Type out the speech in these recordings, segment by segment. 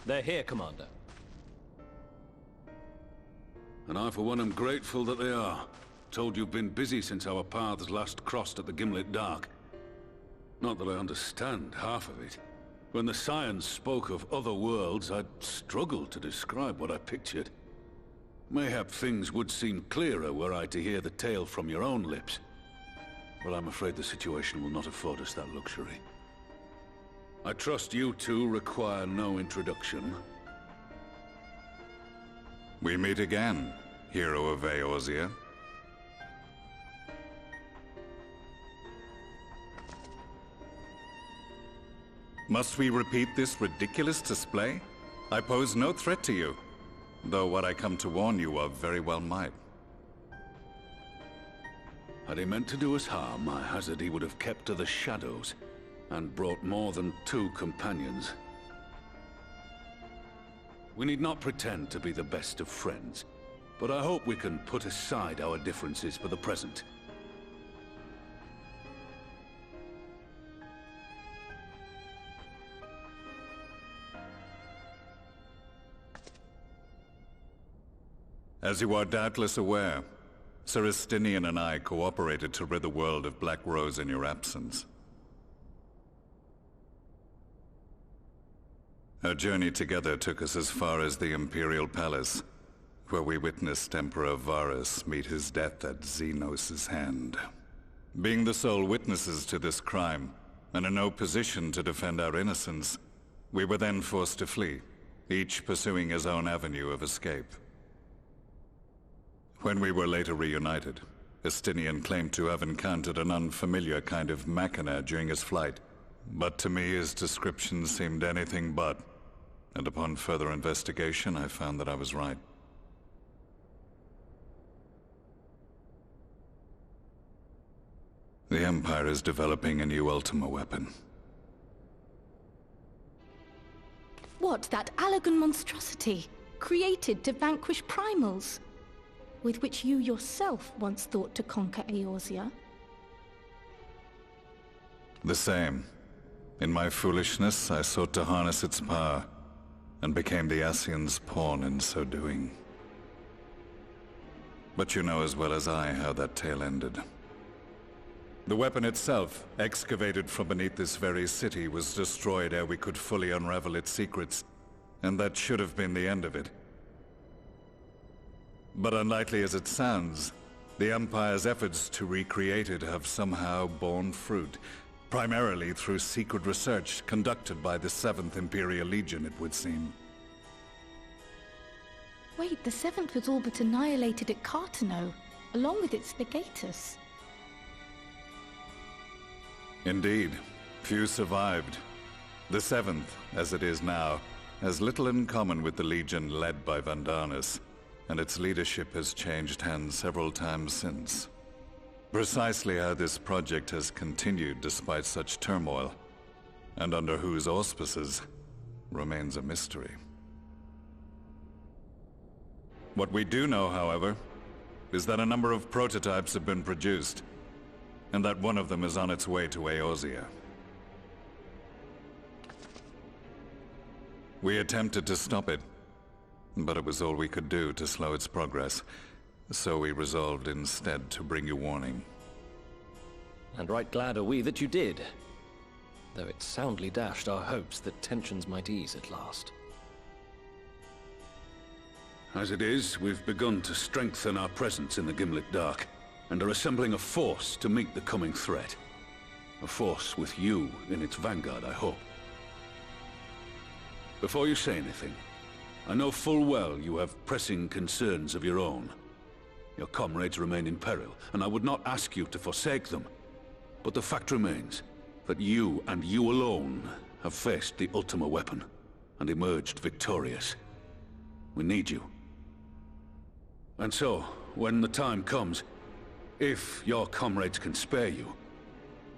They're here, Commander. And I for one am grateful that they are. Told you've been busy since our paths last crossed at the Gimlet Dark. Not that I understand half of it. When the Scions spoke of other worlds, I'd struggled to describe what I pictured. Mayhap things would seem clearer were I to hear the tale from your own lips. But I'm afraid the situation will not afford us that luxury. I trust you two require no introduction. We meet again, hero of Eorzea. Must we repeat this ridiculous display? I pose no threat to you, though what I come to warn you of very well might. Had he meant to do us harm, I hazard he would have kept to the shadows, and brought more than 2 companions. We need not pretend to be the best of friends, but I hope we can put aside our differences for the present. As you are doubtless aware, Sir Estinian and I cooperated to rid the world of Black Rose in your absence. Our journey together took us as far as the Imperial Palace, where we witnessed Emperor Varus meet his death at Xenos' hand. Being the sole witnesses to this crime, and in no position to defend our innocence, we were then forced to flee, each pursuing his own avenue of escape. When we were later reunited, Estinian claimed to have encountered an unfamiliar kind of machina during his flight, but to me his description seemed anything but, and upon further investigation I found that I was right. The Empire is developing a new Ultima weapon. What, that Allagan monstrosity, created to vanquish primals? With which you yourself once thought to conquer Eorzea? The same. In my foolishness, I sought to harness its power, and became the Ascian's pawn in so doing. But you know as well as I how that tale ended. The weapon itself, excavated from beneath this very city, was destroyed ere we could fully unravel its secrets, and that should have been the end of it. But unlikely as it sounds, the Empire's efforts to recreate it have somehow borne fruit, primarily through secret research conducted by the 7th Imperial Legion, it would seem. Wait, the 7th was all but annihilated at Cartano, along with its legatus. Indeed, few survived. The 7th, as it is now, has little in common with the Legion led by Vandanis, and its leadership has changed hands several times since. Precisely how this project has continued despite such turmoil, and under whose auspices, remains a mystery. What we do know, however, is that a number of prototypes have been produced, and that one of them is on its way to Eorzea. We attempted to stop it, but it was all we could do to slow its progress, so we resolved instead to bring you warning. And right glad are we that you did, though it soundly dashed our hopes that tensions might ease at last. As it is, we've begun to strengthen our presence in the Gimlet Dark, and are assembling a force to meet the coming threat. A force with you in its vanguard, I hope. Before you say anything, I know full well you have pressing concerns of your own. Your comrades remain in peril, and I would not ask you to forsake them. But the fact remains that you, and you alone, have faced the Ultima weapon, and emerged victorious. We need you. And so, when the time comes, if your comrades can spare you,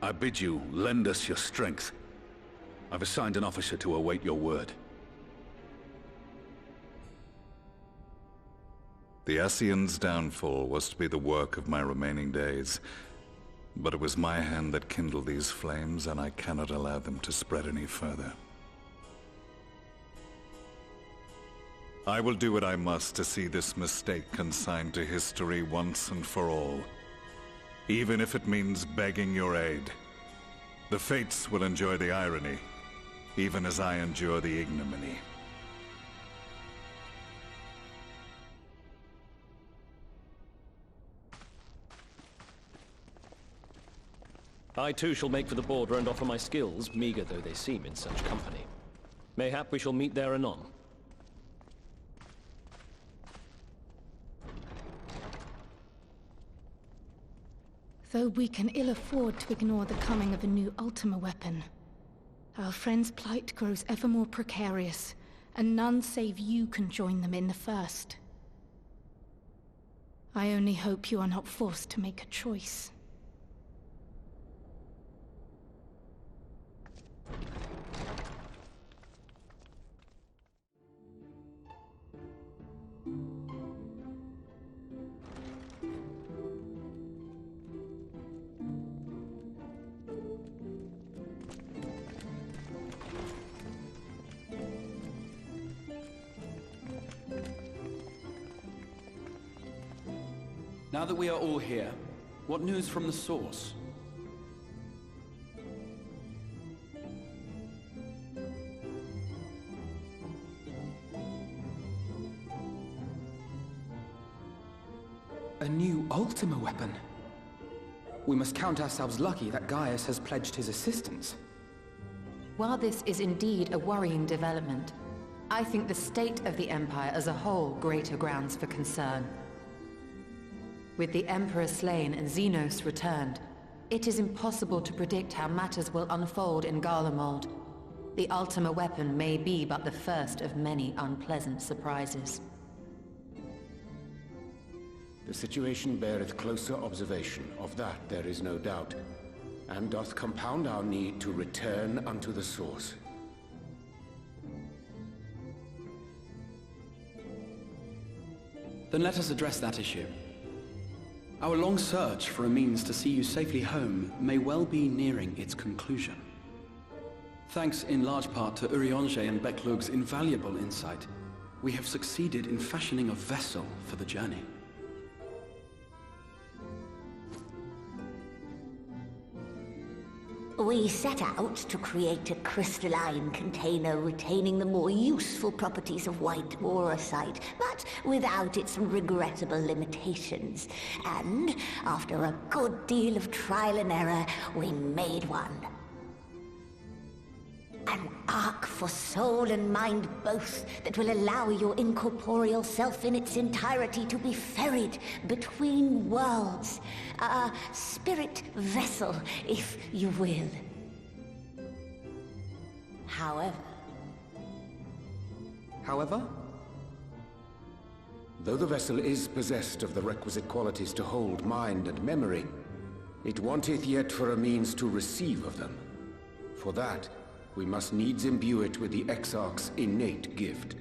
I bid you lend us your strength. I've assigned an officer to await your word. The Ascian's downfall was to be the work of my remaining days, but it was my hand that kindled these flames, and I cannot allow them to spread any further. I will do what I must to see this mistake consigned to history once and for all. Even if it means begging your aid. The Fates will enjoy the irony, even as I endure the ignominy. I too shall make for the border and offer my skills, meager though they seem in such company. Mayhap we shall meet there anon. Though we can ill afford to ignore the coming of a new Ultima weapon, our friend's plight grows ever more precarious, and none save you can join them in the first. I only hope you are not forced to make a choice. Now that we are all here, what news from the source? A new Ultima weapon? We must count ourselves lucky that Gaius has pledged his assistance. While this is indeed a worrying development, I think the state of the Empire as a whole greater grounds for concern. With the Emperor slain and Xenos returned, it is impossible to predict how matters will unfold in Garlemald. The Ultima weapon may be but the first of many unpleasant surprises. The situation beareth closer observation, of that there is no doubt, and doth compound our need to return unto the source. Then let us address that issue. Our long search for a means to see you safely home may well be nearing its conclusion. Thanks in large part to Urianger and Beklug's invaluable insight, we have succeeded in fashioning a vessel for the journey. We set out to create a crystalline container retaining the more useful properties of white morosite, but without its regrettable limitations. And, after a good deal of trial and error, we made one. An ark for soul and mind both that will allow your incorporeal self in its entirety to be ferried between worlds. A spirit vessel, if you will. However? Though the vessel is possessed of the requisite qualities to hold mind and memory, it wanteth yet for a means to receive of them. For that, we must needs imbue it with the Exarch's innate gift.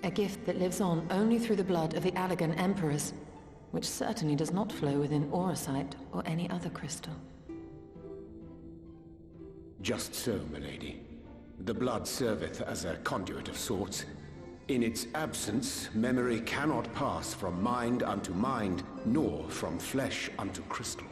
A gift that lives on only through the blood of the Allagan Emperors, which certainly does not flow within Orosite or any other crystal. Just so, milady. The blood serveth as a conduit of sorts. In its absence, memory cannot pass from mind unto mind, nor from flesh unto crystal.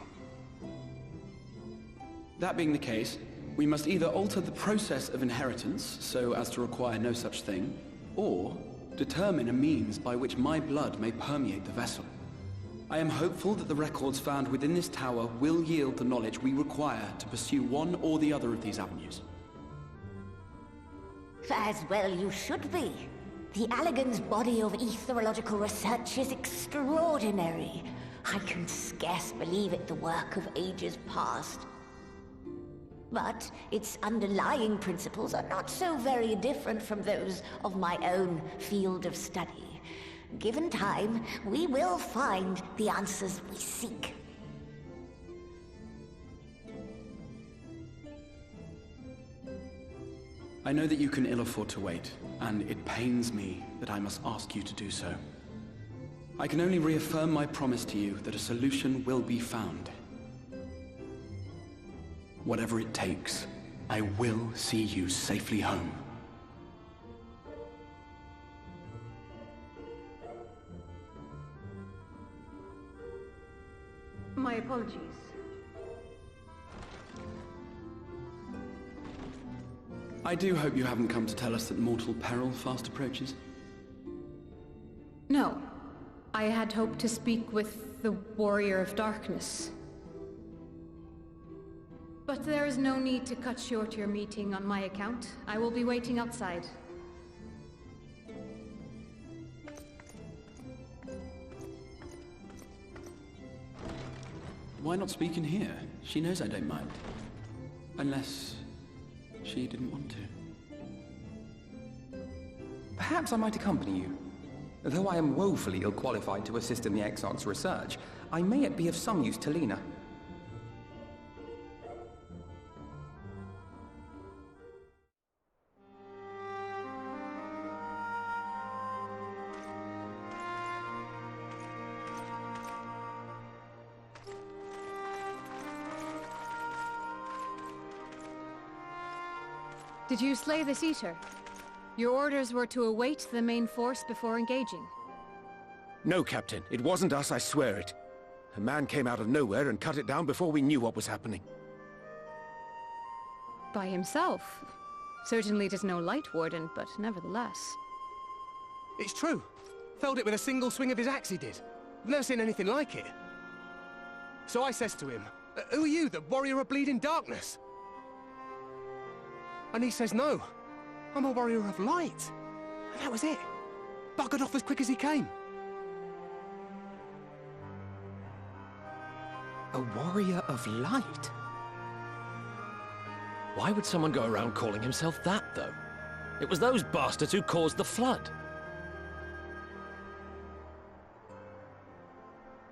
That being the case, we must either alter the process of inheritance so as to require no such thing, or determine a means by which my blood may permeate the vessel. I am hopeful that the records found within this tower will yield the knowledge we require to pursue one or the other of these avenues. As well you should be. The Allagan's body of etherological research is extraordinary. I can scarce believe it the work of ages past. But its underlying principles are not so very different from those of my own field of study. Given time, we will find the answers we seek. I know that you can ill afford to wait, and it pains me that I must ask you to do so. I can only reaffirm my promise to you that a solution will be found. Whatever it takes, I will see you safely home. apologies. I do hope you haven't come to tell us that mortal peril fast approaches. No. I had hoped to speak with the Warrior of Darkness. But there is no need to cut short your meeting on my account. I will be waiting outside. Why not speak in here? She knows I don't mind. Unless she didn't want to. Perhaps I might accompany you. Though I am woefully ill-qualified to assist in the Exarch's research, I may yet be of some use to Lena. Did you slay this Eater? Your orders were to await the main force before engaging. No, Captain. It wasn't us, I swear it. A man came out of nowhere and cut it down before we knew what was happening. By himself? Certainly it is no Light Warden, but nevertheless. It's true. Felled it with a single swing of his axe he did. I've never seen anything like it. So I says to him, "Who are you, the Warrior of Bleeding Darkness?" And he says, "No, I'm a Warrior of Light." And that was it. Buggered off as quick as he came. A Warrior of Light? Why would someone go around calling himself that, though? It was those bastards who caused the flood.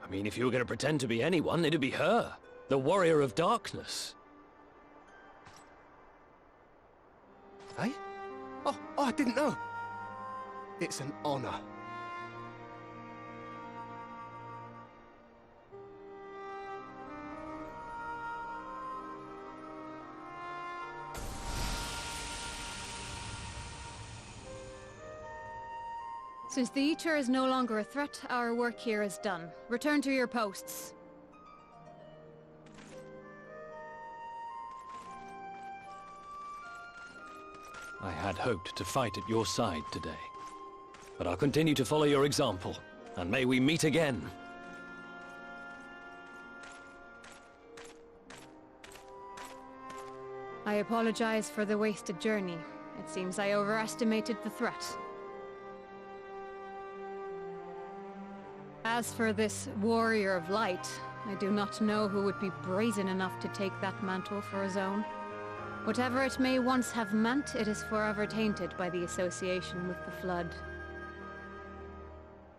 I mean, if you were going to pretend to be anyone, it'd be her. The Warrior of Darkness. Eh? Oh, I didn't know. It's an honor. Since the Eater is no longer a threat, our work here is done. Return to your posts. I had hoped to fight at your side today. But I'll continue to follow your example, and may we meet again. I apologize for the wasted journey. It seems I overestimated the threat. As for this Warrior of Light, I do not know who would be brazen enough to take that mantle for his own. Whatever it may once have meant, it is forever tainted by the association with the Flood.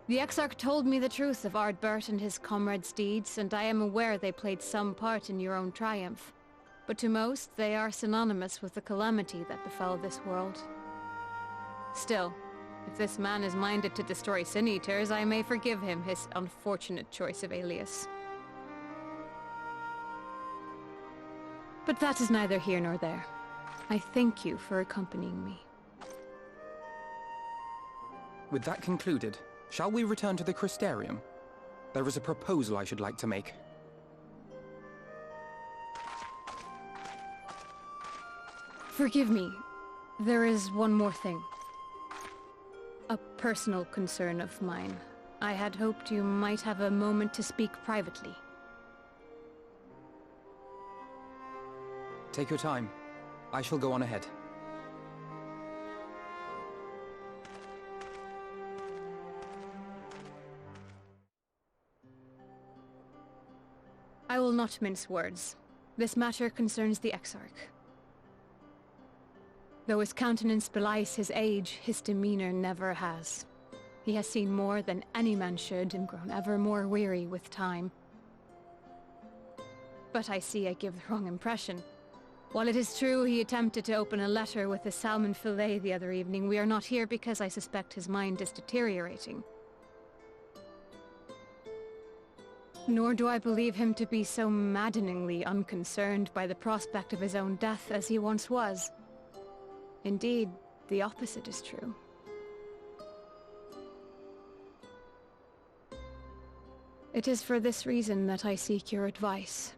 The Exarch told me the truth of Ardbert and his comrades' deeds, and I am aware they played some part in your own triumph. But to most, they are synonymous with the calamity that befell this world. Still, if this man is minded to destroy Sin Eaters, I may forgive him his unfortunate choice of alias. But that is neither here nor there. I thank you for accompanying me. With that concluded, shall we return to the Crystarium? There is a proposal I should like to make. Forgive me. There is one more thing. A personal concern of mine. I had hoped you might have a moment to speak privately. Take your time. I shall go on ahead. I will not mince words. This matter concerns the Exarch. Though his countenance belies his age, his demeanor never has. He has seen more than any man should and grown ever more weary with time. But I see I give the wrong impression. While it is true he attempted to open a letter with a salmon fillet the other evening, we are not here because I suspect his mind is deteriorating. Nor do I believe him to be so maddeningly unconcerned by the prospect of his own death as he once was. Indeed, the opposite is true. It is for this reason that I seek your advice.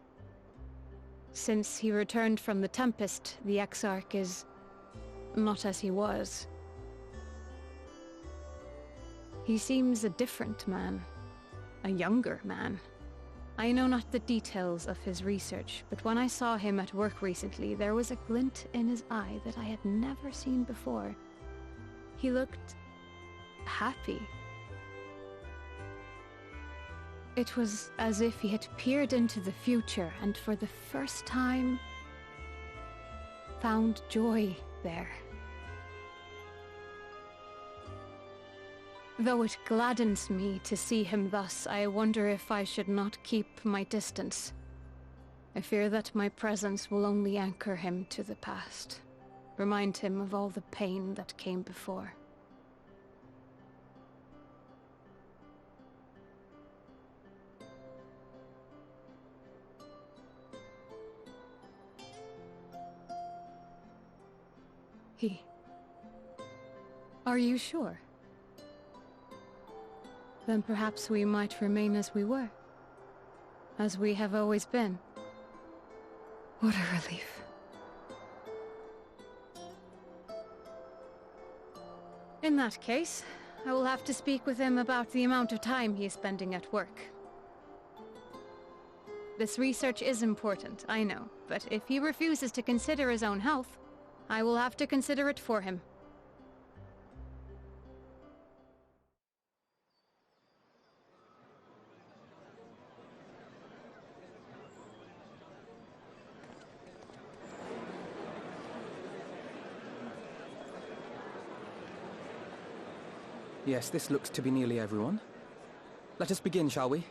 Since he returned from the Tempest, the Exarch is not as he was. He seems a different man. A younger man. I know not the details of his research, but when I saw him at work recently, there was a glint in his eye that I had never seen before. He looked happy. It was as if he had peered into the future and for the first time found joy there. Though it gladdens me to see him thus, I wonder if I should not keep my distance. I fear that my presence will only anchor him to the past, remind him of all the pain that came before. Are you sure? Then perhaps we might remain as we were. As we have always been. What a relief. In that case, I will have to speak with him about the amount of time he is spending at work. This research is important, I know, but if he refuses to consider his own health, I will have to consider it for him. Yes, this looks to be nearly everyone. Let us begin, shall we?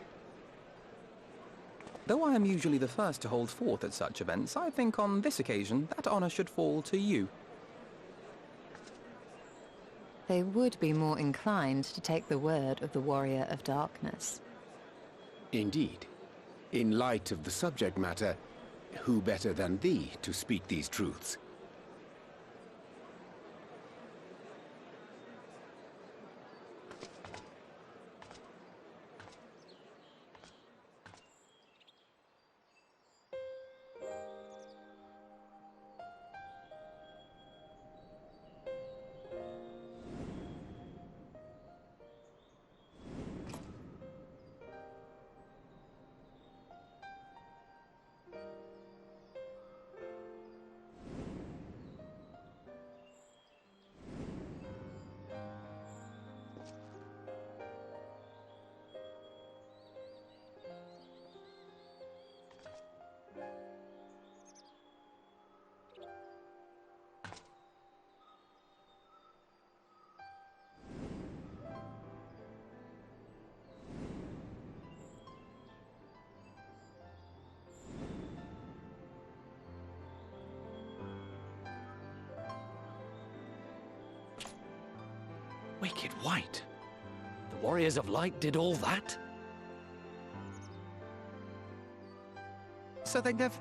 Though I am usually the first to hold forth at such events, I think on this occasion that honor should fall to you. They would be more inclined to take the word of the Warrior of Darkness. Indeed. In light of the subject matter, who better than thee to speak these truths? Wicked White? The Warriors of Light did all that? So they never...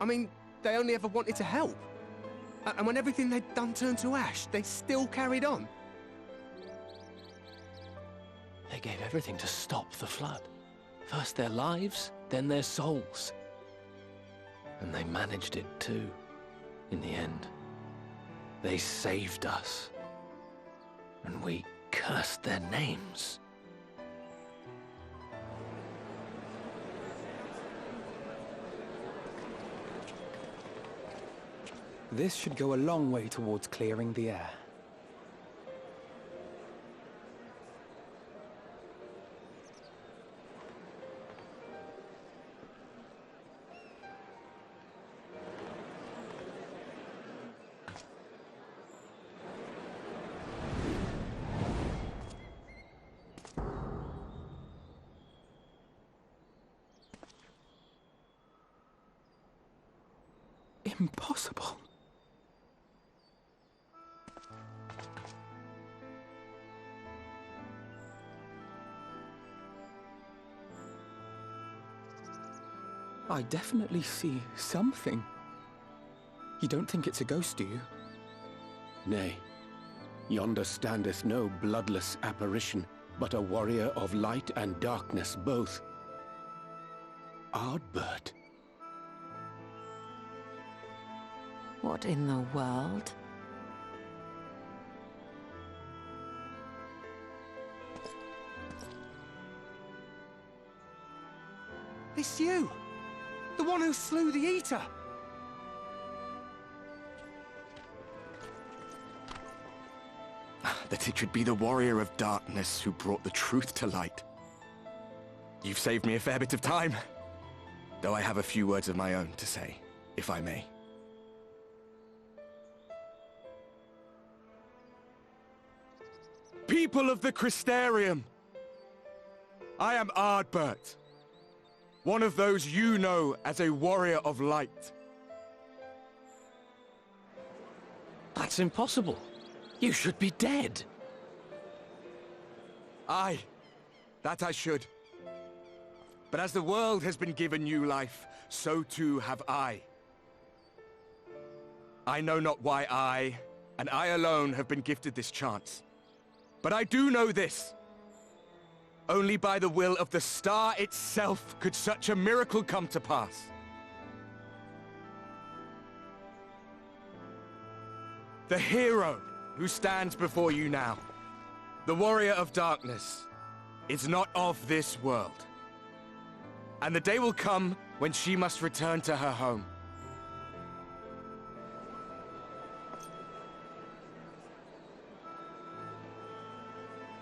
I mean, they only ever wanted to help. And when everything they'd done turned to ash, they still carried on. They gave everything to stop the flood. First their lives, then their souls. And they managed it too, in the end. They saved us. And we cursed their names. This should go a long way towards clearing the air. Impossible. I definitely see something. You don't think it's a ghost, do you? Nay. Yonder standeth no bloodless apparition, but a warrior of light and darkness both. Ardbert. What in the world? It's you! The one who slew the Eater! That it should be the warrior of darkness who brought the truth to light. You've saved me a fair bit of time, though I have a few words of my own to say, if I may. People of the Crystarium! I am Ardbert, one of those you know as a warrior of light. That's impossible. You should be dead. Aye, that I should. But as the world has been given new life, so too have I. I know not why I, and I alone, have been gifted this chance. But I do know this. Only by the will of the star itself could such a miracle come to pass. The hero who stands before you now, the warrior of darkness, is not of this world. And the day will come when she must return to her home.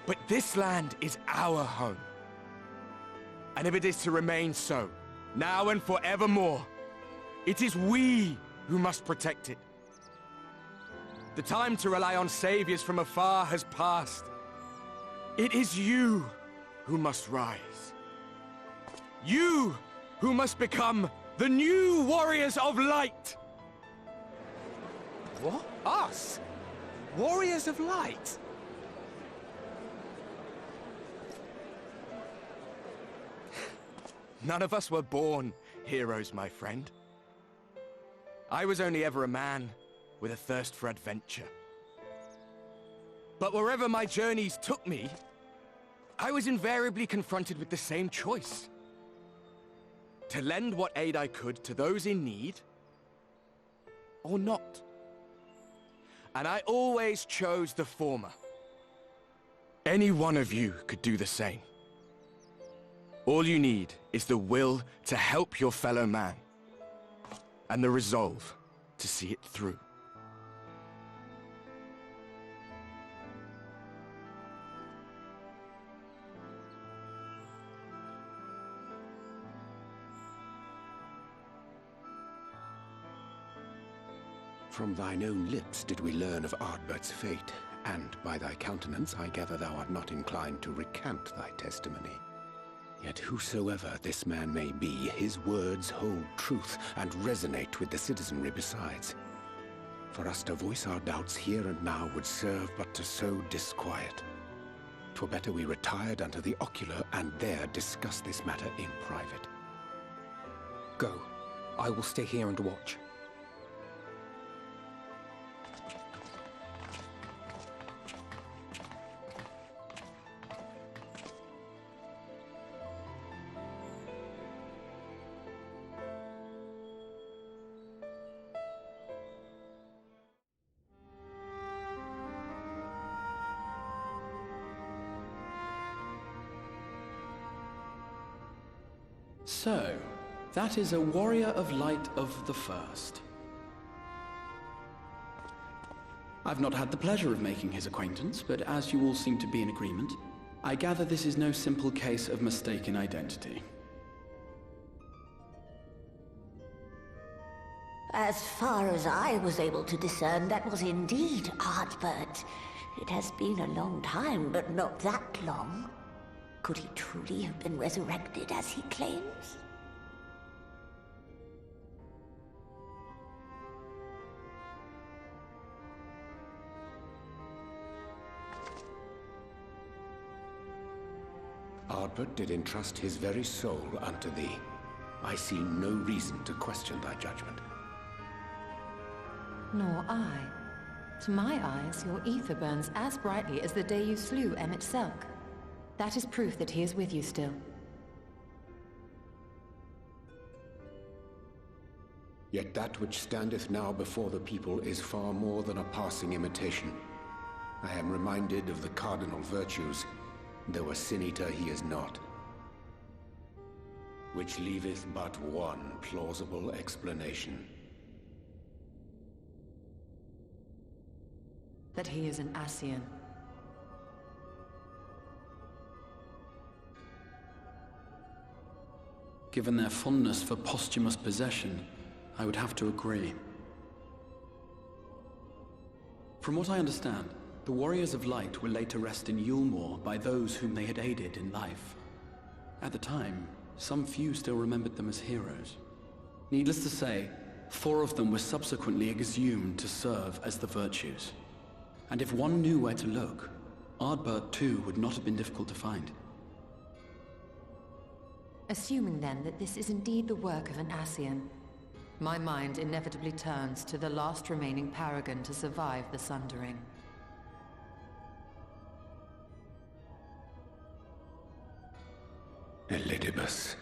But this land is our home. And if it is to remain so, now and forevermore, it is we who must protect it. The time to rely on saviors from afar has passed. It is you who must rise. You who must become the new warriors of light. What? Us? Warriors of light? None of us were born heroes, my friend. I was only ever a man with a thirst for adventure. But wherever my journeys took me, I was invariably confronted with the same choice. To lend what aid I could to those in need, or not. And I always chose the former. Any one of you could do the same. All you need is the will to help your fellow man, and the resolve to see it through. From thine own lips did we learn of Ardbert's fate, and by thy countenance I gather thou art not inclined to recant thy testimony. Yet whosoever this man may be, his words hold truth and resonate with the citizenry besides. For us to voice our doubts here and now would serve but to sow disquiet. 'Twere better we retired unto the ocular and there discuss this matter in private. Go. I will stay here and watch. So, that is a warrior of light of the first. I've not had the pleasure of making his acquaintance, but as you all seem to be in agreement, I gather this is no simple case of mistaken identity. As far as I was able to discern, that was indeed Ardbert. It has been a long time, but not that long. Could he truly have been resurrected as he claims? Ardbert did entrust his very soul unto thee. I see no reason to question thy judgment. Nor I. To my eyes, your ether burns as brightly as the day you slew Emmett Selk. That is proof that he is with you still. Yet that which standeth now before the people is far more than a passing imitation. I am reminded of the cardinal virtues, though a sin-eater he is not. Which leaveth but one plausible explanation. That he is an Ascian. Given their fondness for posthumous possession, I would have to agree. From what I understand, the Warriors of Light were laid to rest in Yulmore by those whom they had aided in life. At the time, some few still remembered them as heroes. Needless to say, 4 of them were subsequently exhumed to serve as the Virtues. And if one knew where to look, Ardbert too would not have been difficult to find. Assuming then that this is indeed the work of an Ascian, my mind inevitably turns to the last remaining paragon to survive the Sundering. Elidibus.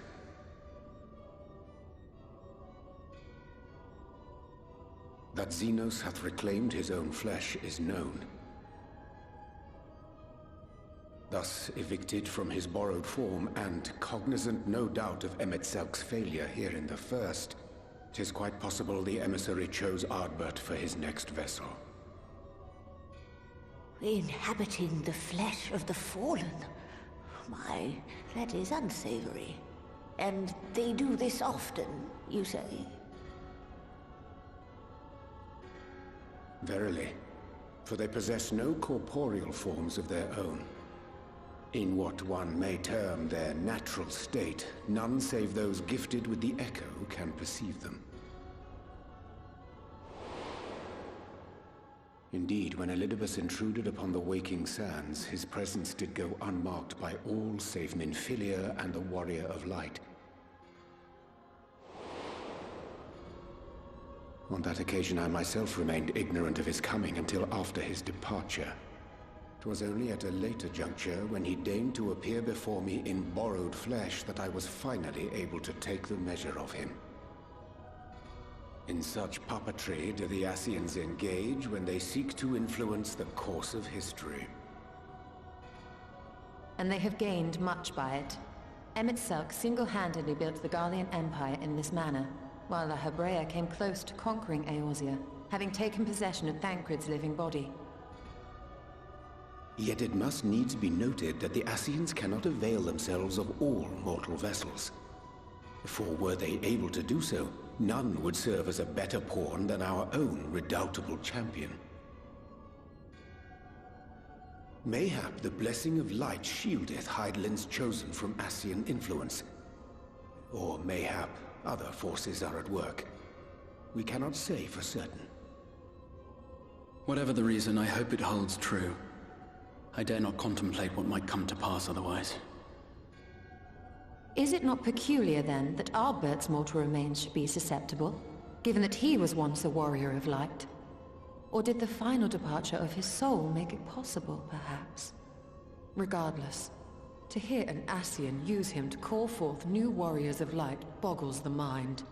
That Xenos hath reclaimed his own flesh is known. Thus evicted from his borrowed form, and cognizant no doubt of Emet-Selk's failure here in the first, 'tis quite possible the emissary chose Ardbert for his next vessel. Inhabiting the flesh of the fallen? My, that is unsavory. And they do this often, you say? Verily, for they possess no corporeal forms of their own. In what one may term their natural state, none save those gifted with the echo can perceive them. Indeed, when Elidibus intruded upon the waking sands, his presence did go unmarked by all save Minfilia and the Warrior of Light. On that occasion, I myself remained ignorant of his coming until after his departure. 'Twas only at a later juncture, when he deigned to appear before me in borrowed flesh, that I was finally able to take the measure of him. In such puppetry do the Ascians engage when they seek to influence the course of history. And they have gained much by it. Emet-Selk single-handedly built the Garlean Empire in this manner, while the Hebrea came close to conquering Eorzea, having taken possession of Thancred's living body. Yet it must needs be noted that the Ascians cannot avail themselves of all mortal vessels. For were they able to do so, none would serve as a better pawn than our own redoubtable champion. Mayhap the blessing of light shieldeth Hydaelyn's chosen from Ascian influence. Or mayhap other forces are at work. We cannot say for certain. Whatever the reason, I hope it holds true. I dare not contemplate what might come to pass otherwise. Is it not peculiar, then, that Ardbert's mortal remains should be susceptible, given that he was once a warrior of light? Or did the final departure of his soul make it possible, perhaps? Regardless, to hear an Ascian use him to call forth new warriors of light boggles the mind.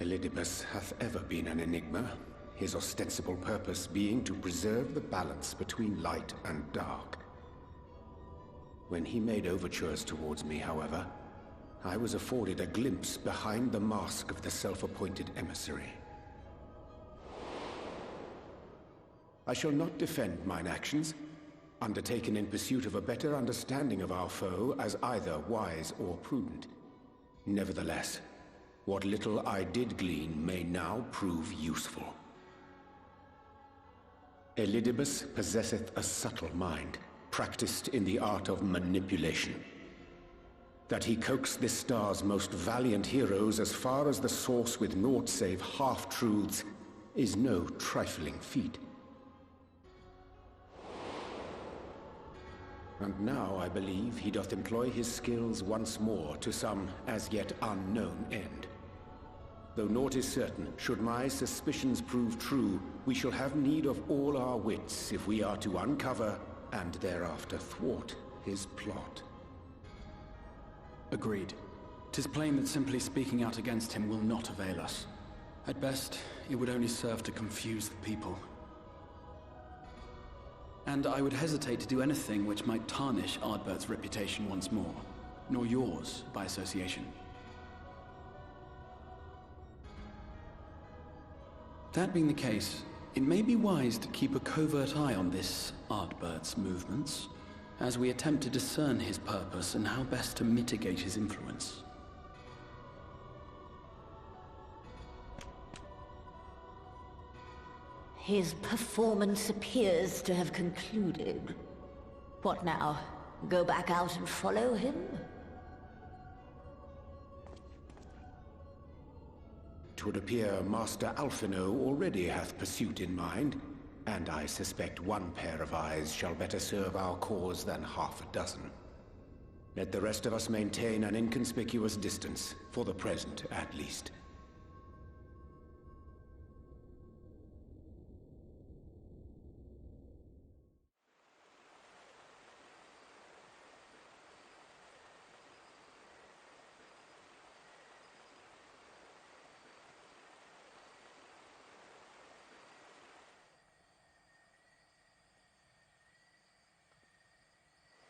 Elidibus hath ever been an enigma, his ostensible purpose being to preserve the balance between light and dark. When he made overtures towards me, however, I was afforded a glimpse behind the mask of the self-appointed emissary. I shall not defend mine actions, undertaken in pursuit of a better understanding of our foe as either wise or prudent. Nevertheless, what little I did glean may now prove useful. Elidibus possesseth a subtle mind, practiced in the art of manipulation. That he coaxed this star's most valiant heroes as far as the source with naught save half-truths is no trifling feat. And now I believe he doth employ his skills once more to some as yet unknown end. Though naught is certain, should my suspicions prove true, We shall have need of all our wits if we are to uncover and thereafter thwart his plot. Agreed. 'Tis plain that simply speaking out against him will not avail us. At best, it would only serve to confuse the people. And I would hesitate to do anything which might tarnish Ardbert's reputation once more, nor yours by association. That being the case, it may be wise to keep a covert eye on this Ardbert's movements, as we attempt to discern his purpose and how best to mitigate his influence. His performance appears to have concluded. What now? Go back out and follow him? 'Twould appear Master Alphino already hath pursuit in mind, and I suspect one pair of eyes shall better serve our cause than half a dozen. Let the rest of us maintain an inconspicuous distance, for the present at least.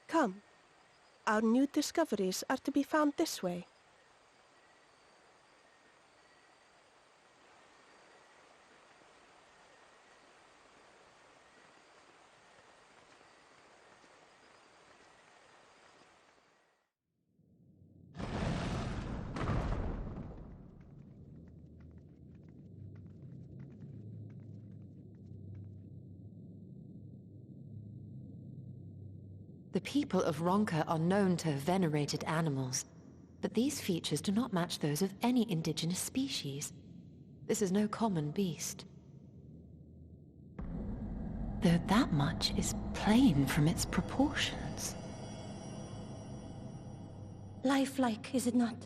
Come. Our new discoveries are to be found this way. The people of Ronka are known to have venerated animals, but these features do not match those of any indigenous species. This is no common beast. Though that much is plain from its proportions. Lifelike, is it not?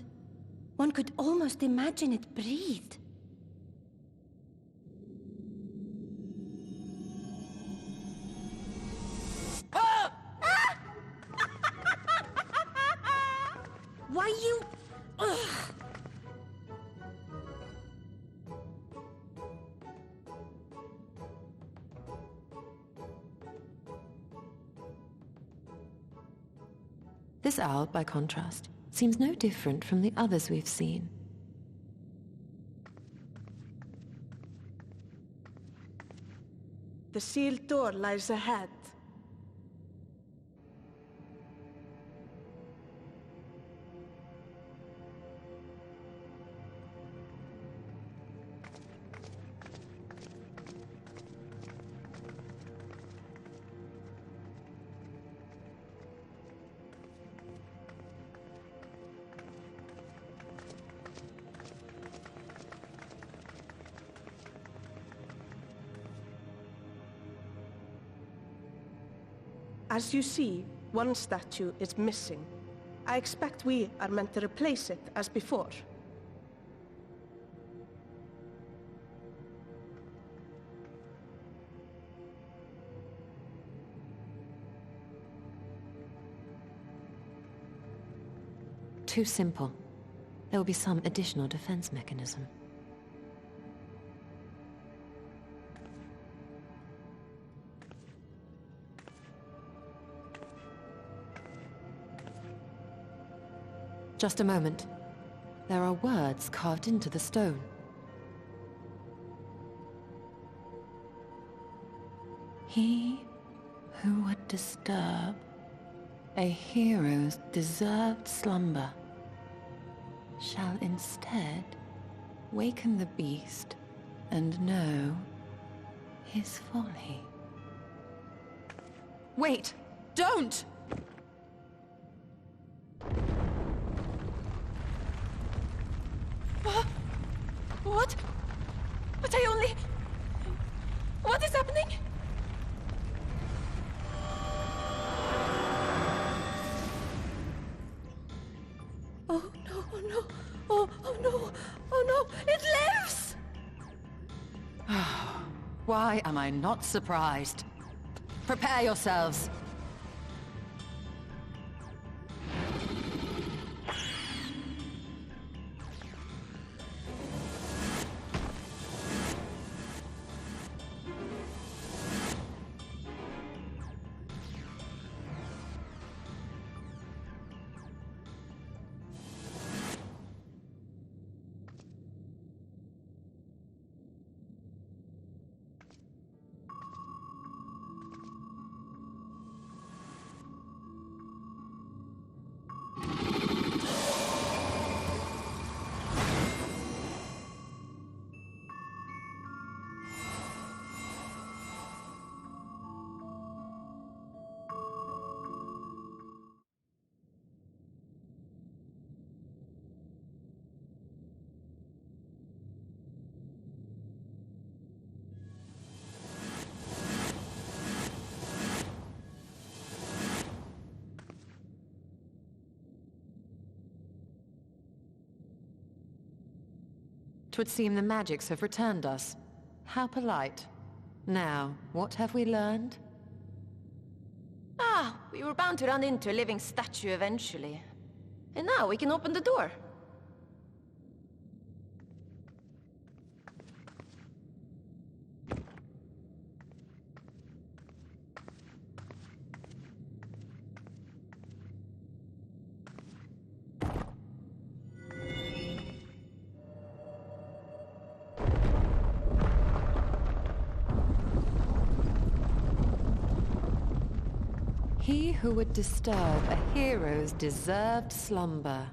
One could almost imagine it breathed. Why you... Ugh. This owl, by contrast, seems no different from the others we've seen. The sealed door lies ahead. As you see, one statue is missing. I expect we are meant to replace it as before. Too simple. There will be some additional defense mechanism. Just a moment. There are words carved into the stone. He who would disturb a hero's deserved slumber shall instead waken the beast and know his folly. Wait! Don't! What? But I only... What is happening? Oh no, oh no, oh no, oh no, it lives! Why am I not surprised? Prepare yourselves. Twould seem the magics have returned us. How polite. Now, what have we learned? Ah, we were bound to run into a living statue eventually. And now we can open the door. He who would disturb a hero's deserved slumber.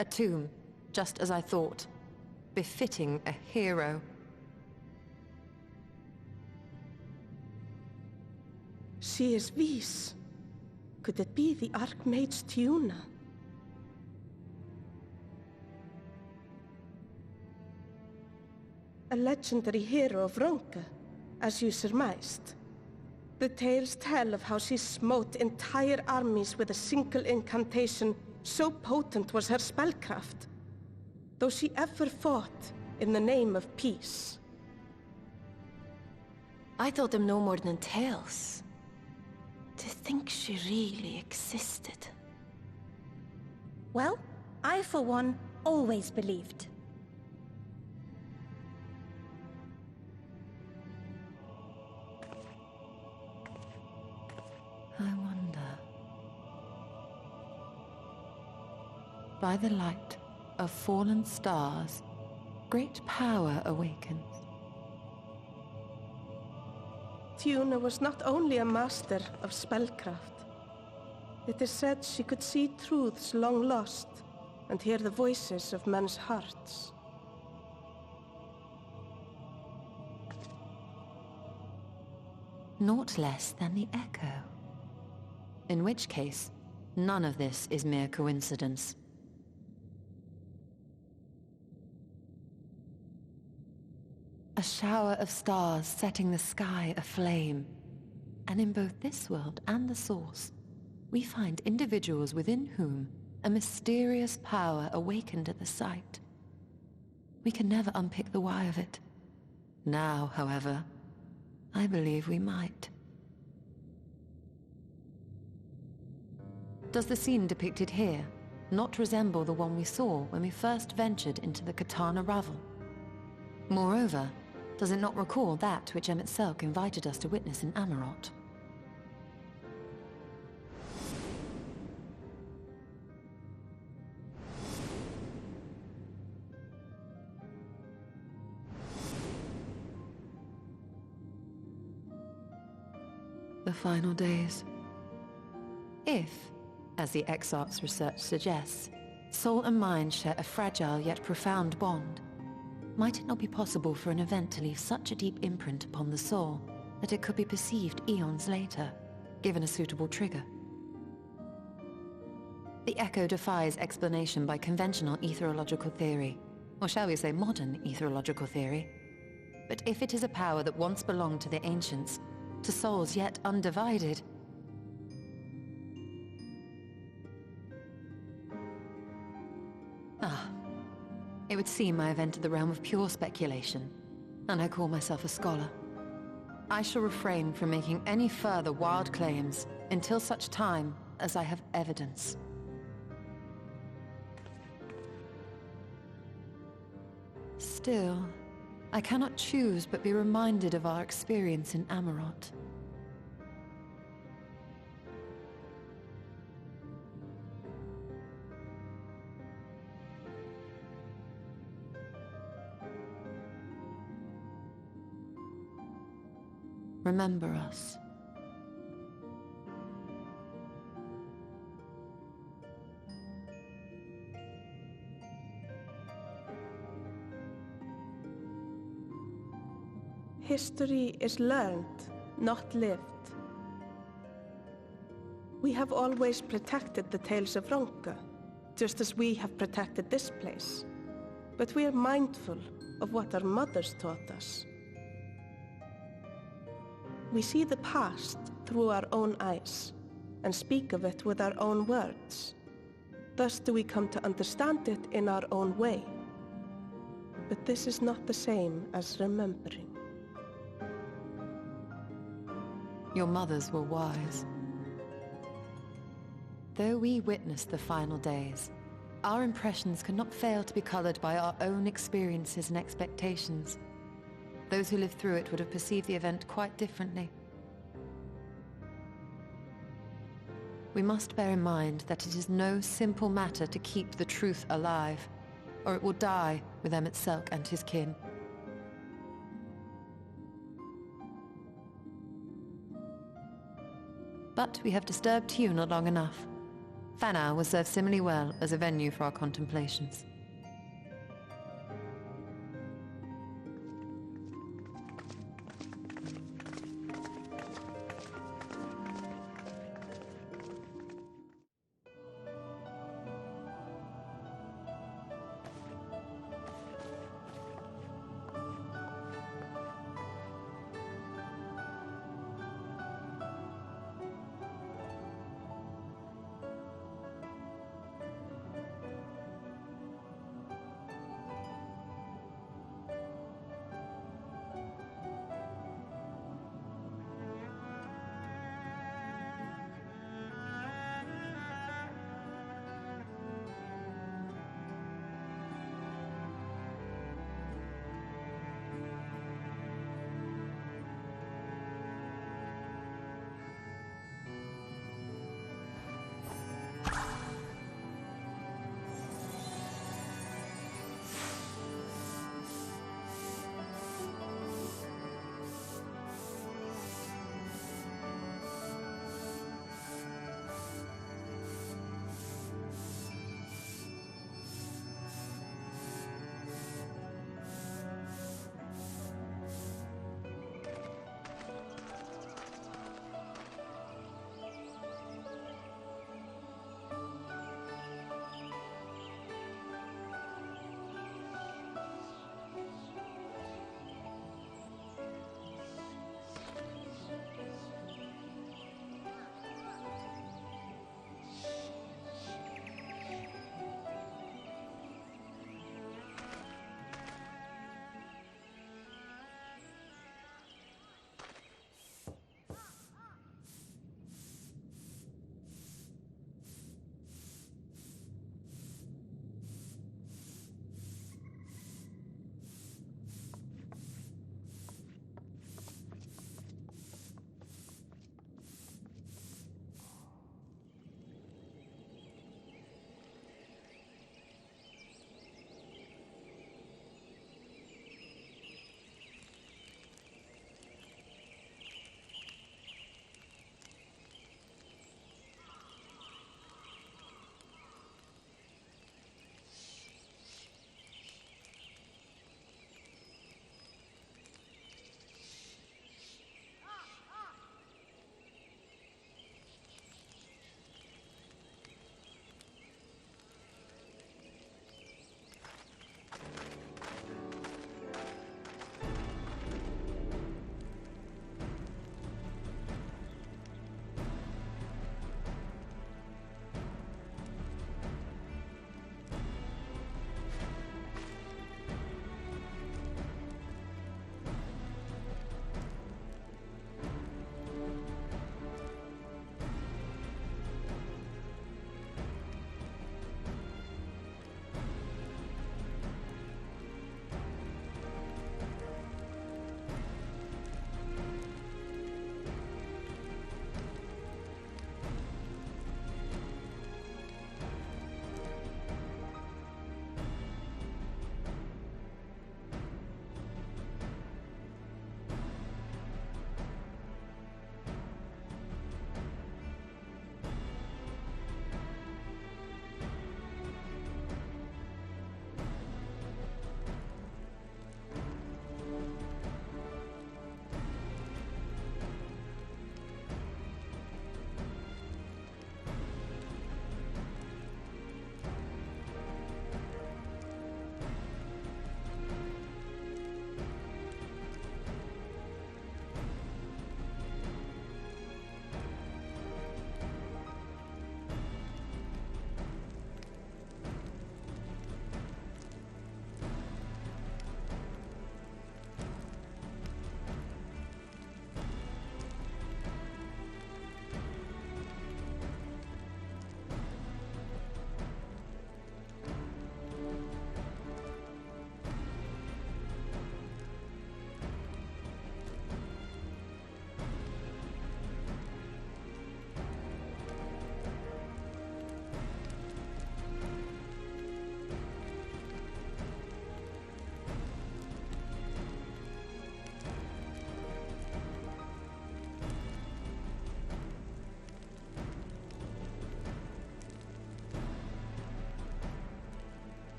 A tomb, just as I thought. Befitting a hero. She is Vis. Could it be the Archmage Tiuna? A legendary hero of Ronka, as you surmised. The tales tell of how she smote entire armies with a single incantation. So potent was her spellcraft, though she ever fought in the name of peace. I thought them no more than tales. To think she really existed. Well, I for one always believed. I wonder. By the light of fallen stars, great power awakens. Tiuna was not only a master of spellcraft. It is said she could see truths long lost and hear the voices of men's hearts. Naught less than the echo. In which case, none of this is mere coincidence. A shower of stars setting the sky aflame. And in both this world and the Source, we find individuals within whom a mysterious power awakened at the sight. We can never unpick the why of it. Now, however, I believe we might. Does the scene depicted here not resemble the one we saw when we first ventured into the Katana Ravel? Moreover, does it not recall that which Emmett Selk invited us to witness in Amarot? The final days. If, as the Exarch's research suggests, soul and mind share a fragile yet profound bond, might it not be possible for an event to leave such a deep imprint upon the soul that it could be perceived eons later, given a suitable trigger. The echo defies explanation by conventional etherological theory, or shall we say modern etherological theory. But if it is a power that once belonged to the ancients, to souls yet undivided... It would seem I have entered the realm of pure speculation, and I call myself a scholar. I shall refrain from making any further wild claims until such time as I have evidence. Still, I cannot choose but be reminded of our experience in Amarot. Remember us. History is learned, not lived. We have always protected the tales of Ronka, just as we have protected this place. But we are mindful of what our mothers taught us. We see the past through our own eyes, and speak of it with our own words. Thus do we come to understand it in our own way. But this is not the same as remembering. Your mothers were wise. Though we witnessed the final days, our impressions could not fail to be colored by our own experiences and expectations. Those who lived through it would have perceived the event quite differently. We must bear in mind that it is no simple matter to keep the truth alive, or it will die with Emmett Selk and his kin. But we have disturbed Tuna long enough. Fanau will serve similarly well as a venue for our contemplations.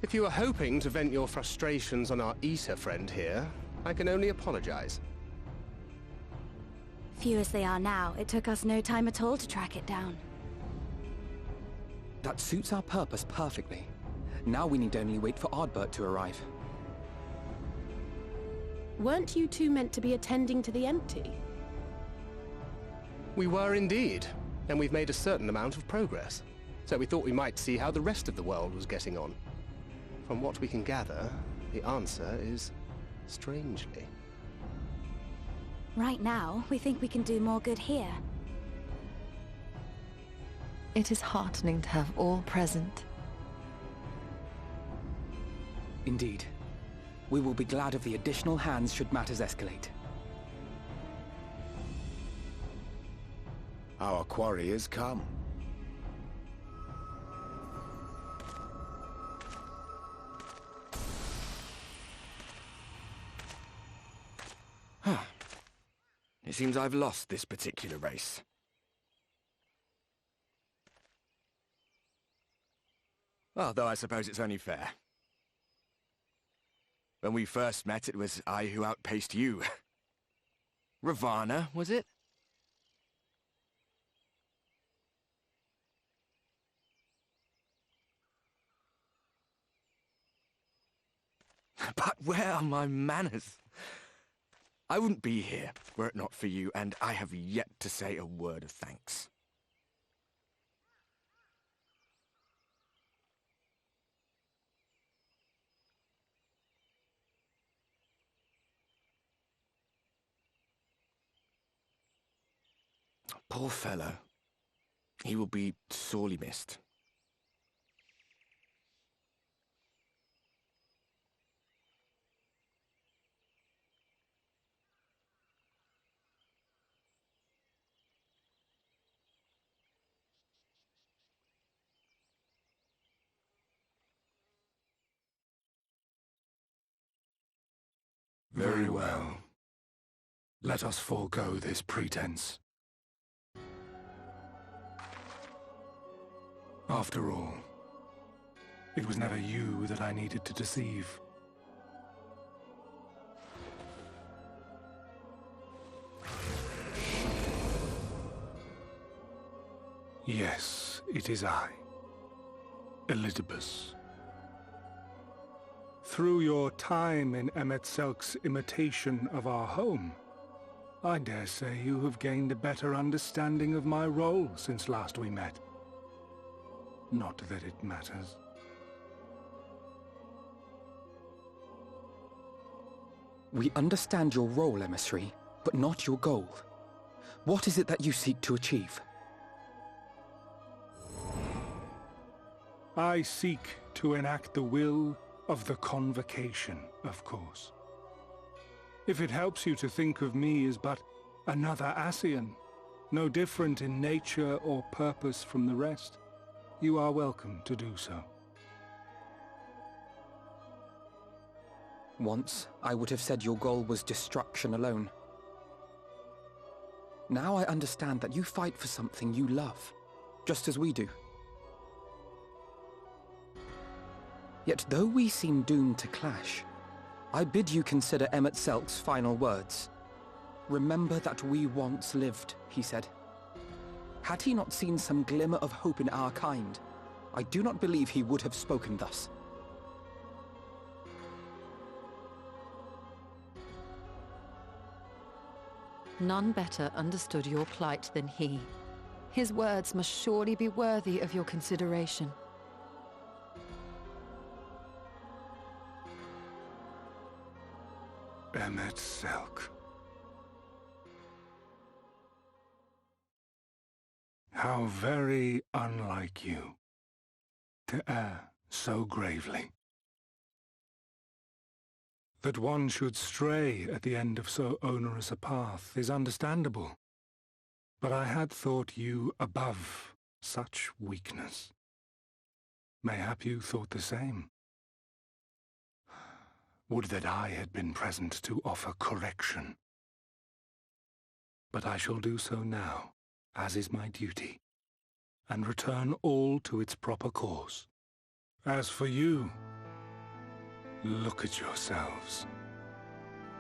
If you were hoping to vent your frustrations on our Aether friend here, I can only apologize. Few as they are now, it took us no time at all to track it down. That suits our purpose perfectly. Now we need only wait for Ardbert to arrive. Weren't you two meant to be attending to the empty? We were indeed, and we've made a certain amount of progress. So we thought we might see how the rest of the world was getting on. From what we can gather, the answer is strangely. Right now, we think we can do more good here. It is heartening to have all present. Indeed. We will be glad of the additional hands should matters escalate. Our quarry has come. It seems I've lost this particular race. Although I suppose it's only fair. When we first met, it was I who outpaced you. Ravana, was it? But where are my manners? I wouldn't be here were it not for you, and I have yet to say a word of thanks. Poor fellow. He will be sorely missed. Very well. Let us forego this pretense. After all, it was never you that I needed to deceive. Yes, it is I, Elizabeth. Through your time in Emet-Selk's imitation of our home, I dare say you have gained a better understanding of my role since last we met. Not that it matters. We understand your role, Emissary, but not your goal. What is it that you seek to achieve? I seek to enact the will of the Convocation, of course. If it helps you to think of me as but another Ascian, no different in nature or purpose from the rest, you are welcome to do so. Once, I would have said your goal was destruction alone. Now I understand that you fight for something you love, just as we do. Yet though we seem doomed to clash, I bid you consider Emet-Selk's final words. Remember that we once lived, he said. Had he not seen some glimmer of hope in our kind, I do not believe he would have spoken thus. None better understood your plight than he. His words must surely be worthy of your consideration. Emet-Selk. How very unlike you to err so gravely. That one should stray at the end of so onerous a path is understandable, but I had thought you above such weakness. Mayhap you thought the same. Would that I had been present to offer correction. But I shall do so now, as is my duty, and return all to its proper course. As for you, Look at yourselves.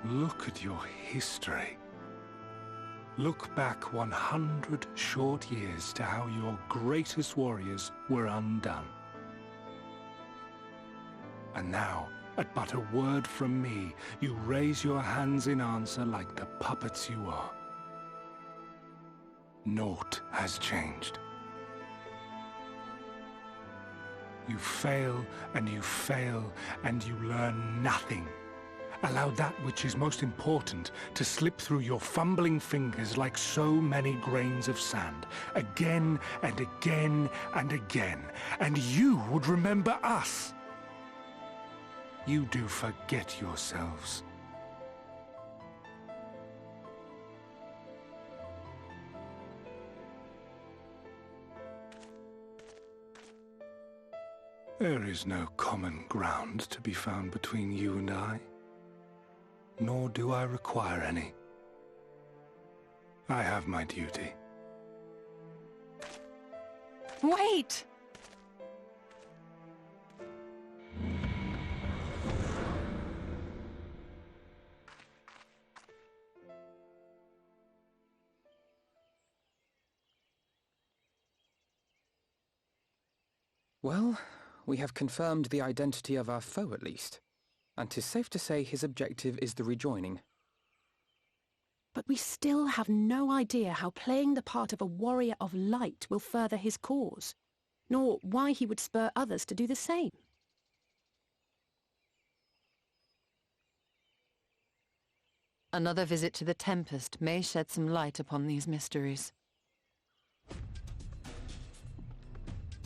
Look at your history. Look back 100 short years to how your greatest warriors were undone. And now, at but a word from me, you raise your hands in answer like the puppets you are. Naught has changed. You fail, and you fail, and you learn nothing. Allow that which is most important to slip through your fumbling fingers like so many grains of sand, again and again and again, and you would remember us. You do forget yourselves. There is no common ground to be found between you and I. Nor do I require any. I have my duty. Wait! Well, we have confirmed the identity of our foe at least. And 'tis safe to say his objective is the rejoining. But we still have no idea how playing the part of a warrior of light will further his cause, nor why he would spur others to do the same. Another visit to the Tempest may shed some light upon these mysteries.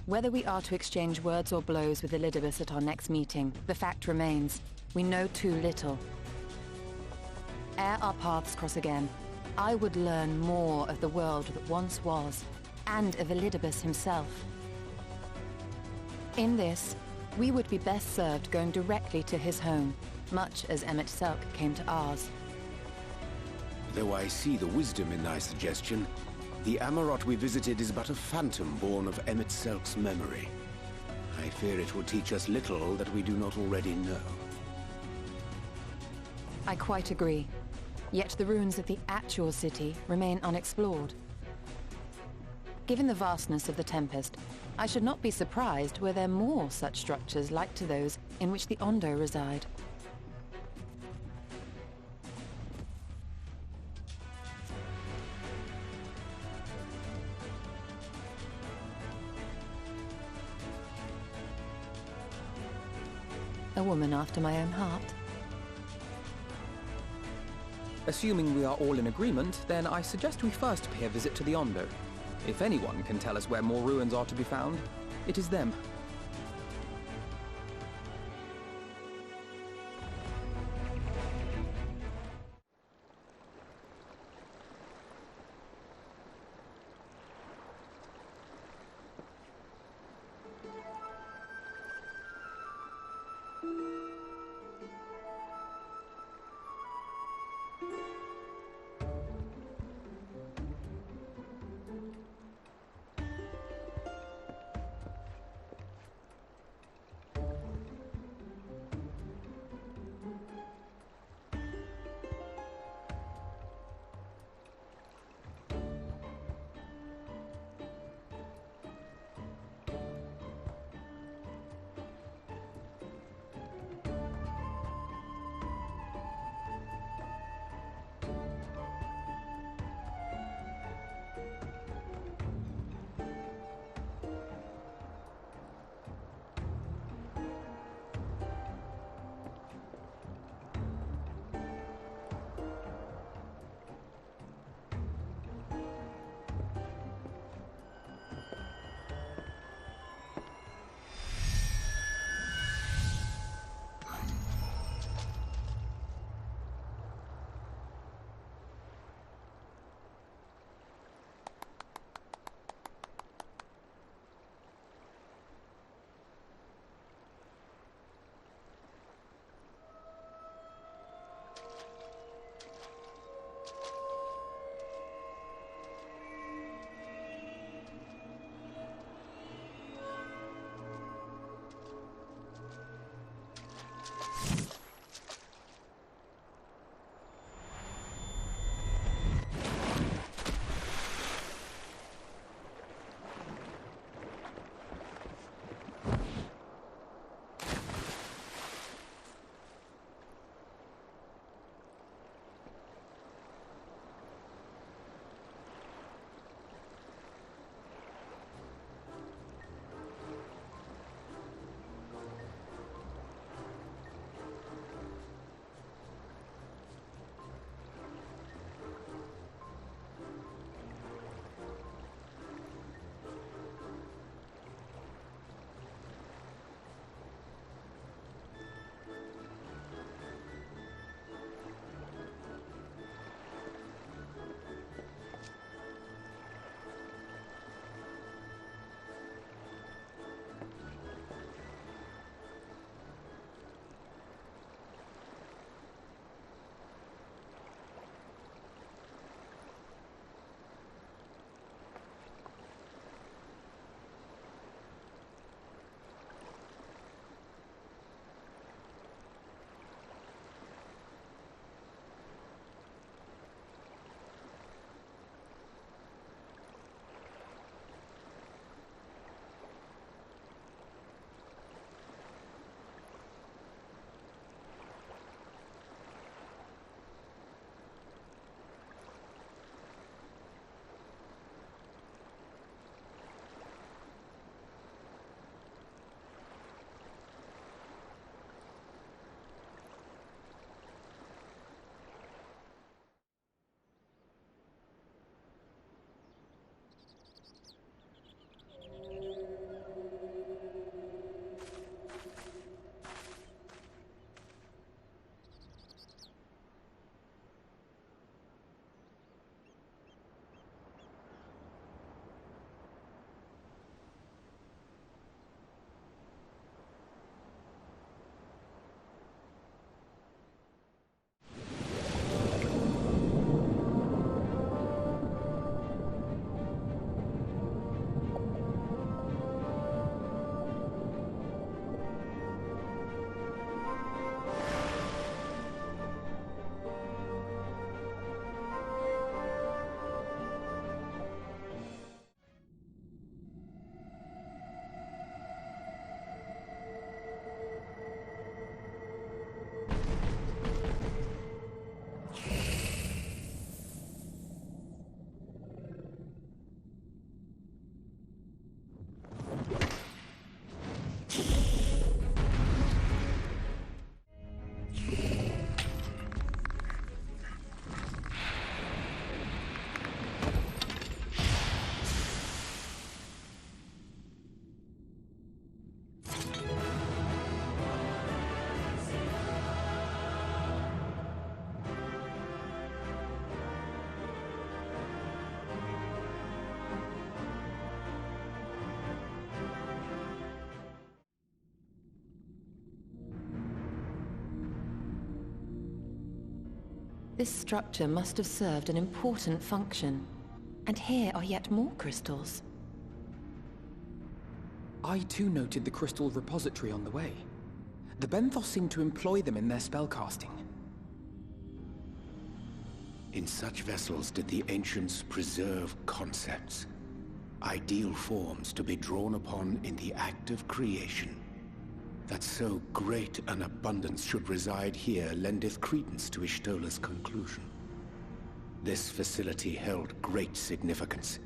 Whether we are to exchange words or blows with Elidibus at our next meeting, the fact remains, we know too little. Ere our paths cross again, I would learn more of the world that once was, and of Elidibus himself. In this, we would be best served going directly to his home, much as Emmett Selk came to ours. Though I see the wisdom in thy suggestion, the Amarot we visited is but a phantom born of Emmett Selk's memory. I fear it will teach us little that we do not already know. I quite agree. Yet the ruins of the actual city remain unexplored. Given the vastness of the Tempest, I should not be surprised were there more such structures like to those in which the Ondo reside. A woman after my own heart. Assuming we are all in agreement, then I suggest we first pay a visit to the Ondo. If anyone can tell us where more ruins are to be found, it is them. This structure must have served an important function. And here are yet more crystals. I too noted the crystal repository on the way. The Benthos seem to employ them in their spellcasting. In such vessels did the ancients preserve concepts, ideal forms to be drawn upon in the act of creation. That so great an abundance should reside here lendeth credence to Ishtola's conclusion. This facility held great significance.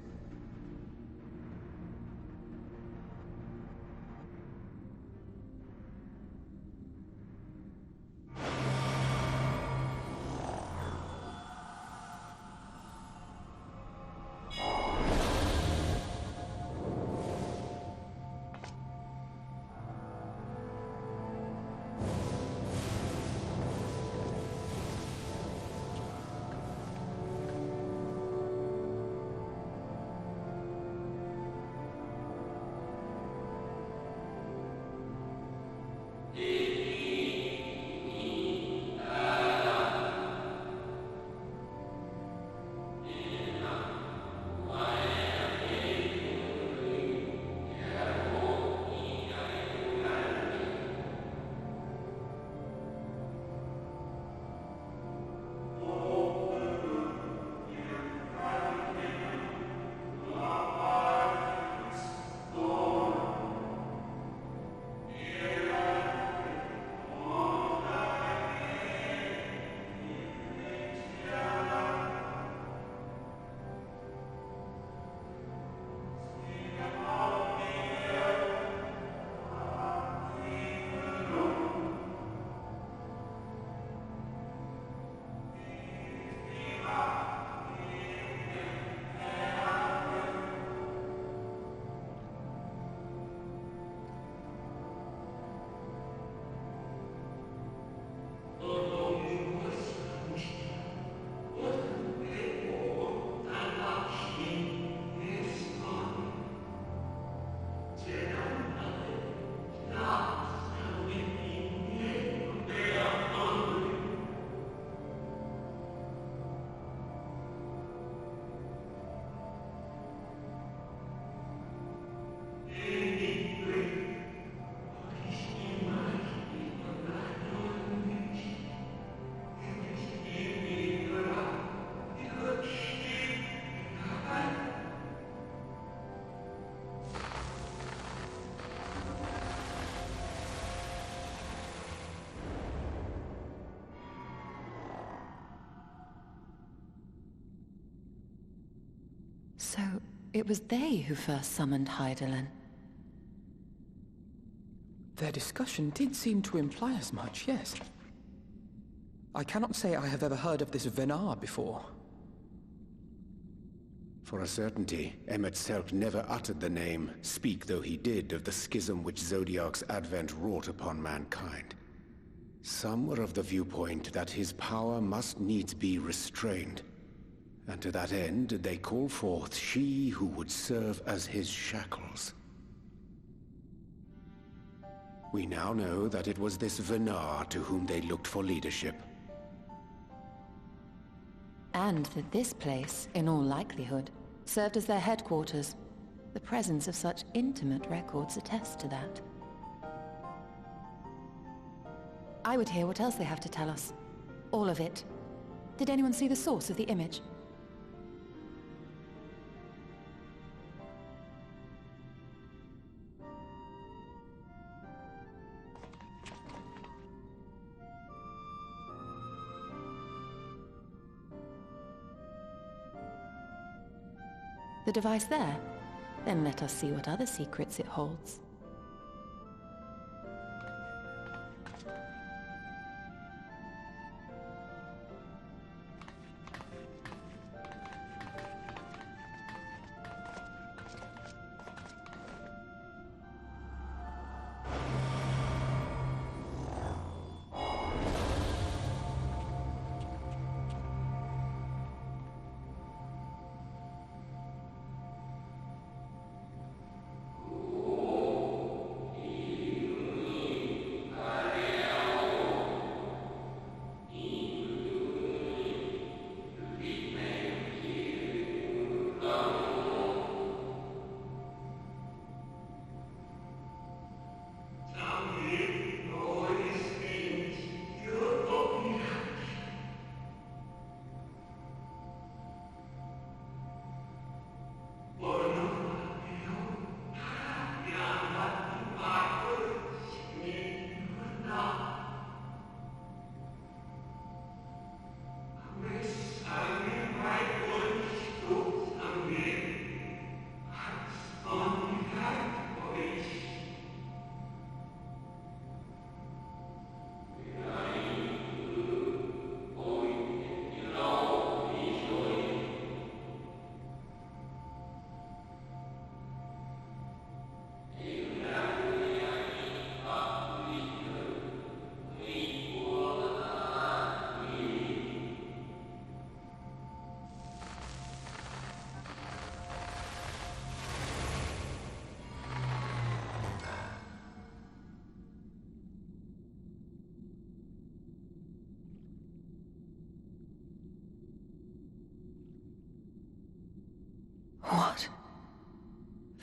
So, it was they who first summoned Hydaelyn. Their discussion did seem to imply as much, yes. I cannot say I have ever heard of this Venar before. For a certainty, Emet-Selch never uttered the name, speak though he did, of the schism which Zodiark's advent wrought upon mankind. Some were of the viewpoint that his power must needs be restrained, and to that end did they call forth she who would serve as his shackles. We now know that it was this Venar to whom they looked for leadership. And that this place, in all likelihood, served as their headquarters. The presence of such intimate records attests to that. I would hear what else they have to tell us. All of it. Did anyone see the source of the image? The device there? Then let us see what other secrets it holds.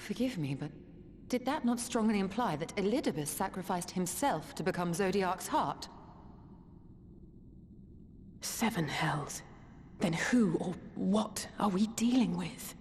Forgive me, but did that not strongly imply that Elidibus sacrificed himself to become Zodiark's heart? 7 hells. Then who or what are we dealing with?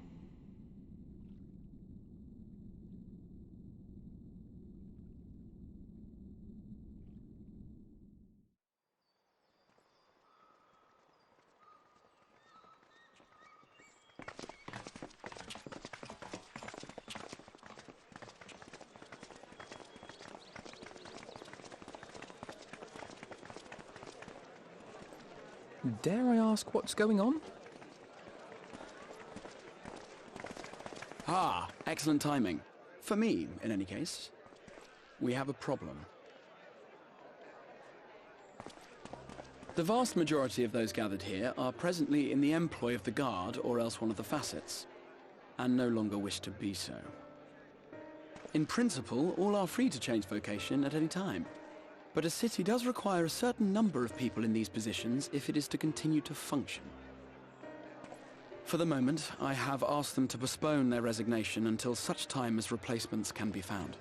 Dare I ask what's going on? Ah, excellent timing. For me, in any case. We have a problem. The vast majority of those gathered here are presently in the employ of the Guard or else one of the facets, and no longer wish to be so. In principle, all are free to change vocation at any time. But a city does require a certain number of people in these positions if it is to continue to function. For the moment, I have asked them to postpone their resignation until such time as replacements can be found.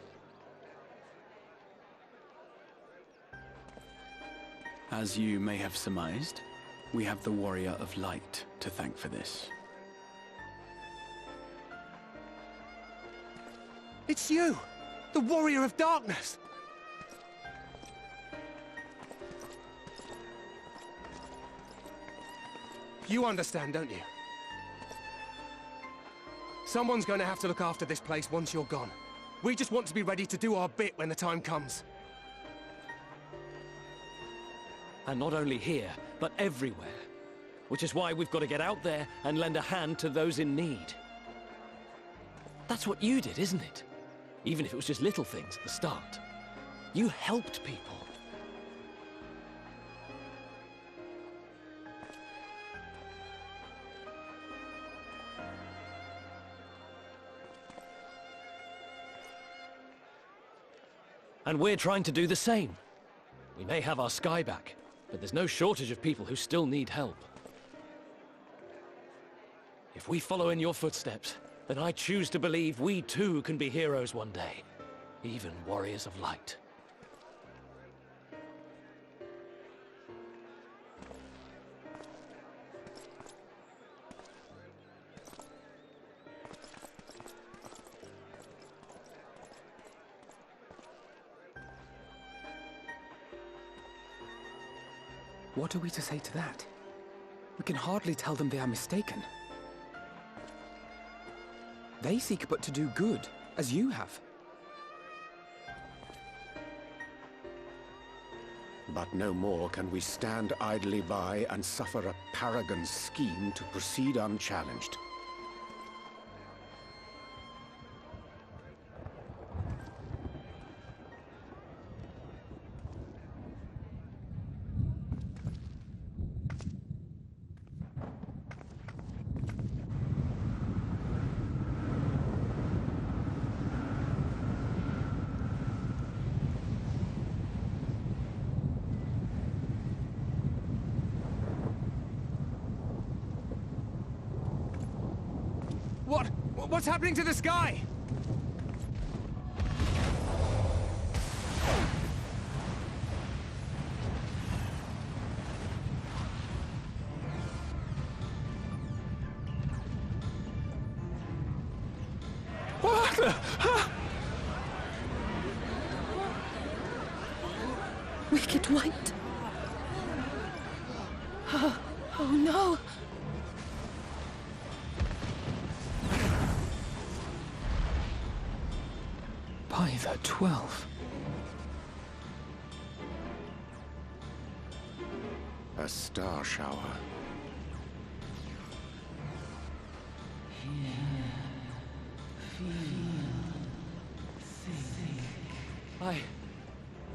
As you may have surmised, we have the Warrior of Light to thank for this. It's you! The Warrior of Darkness! You understand, don't you? Someone's going to have to look after this place once you're gone. We just want to be ready to do our bit when the time comes. And not only here, but everywhere. Which is why we've got to get out there and lend a hand to those in need. That's what you did, isn't it? Even if it was just little things at the start. You helped people. And we're trying to do the same. We may have our sky back, but there's no shortage of people who still need help. If we follow in your footsteps, then I choose to believe we too can be heroes one day. Even warriors of light. What are we to say to that? We can hardly tell them they are mistaken. They seek but to do good, as you have. But no more can we stand idly by and suffer a paragon's scheme to proceed unchallenged. What's happening to the sky? What the? Wicked White. Oh no! By the 12. A star shower.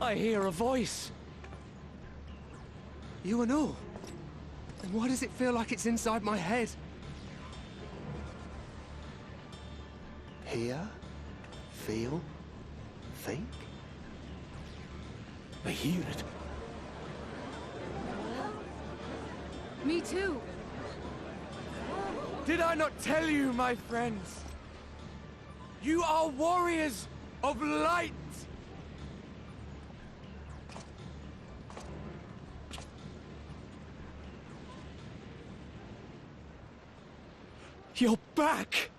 I hear a voice. You and all? And why does it feel like it's inside my head? Hear? Feel? Think? I hear it. Me too. Did I not tell you, my friends? You are warriors of light! You're back!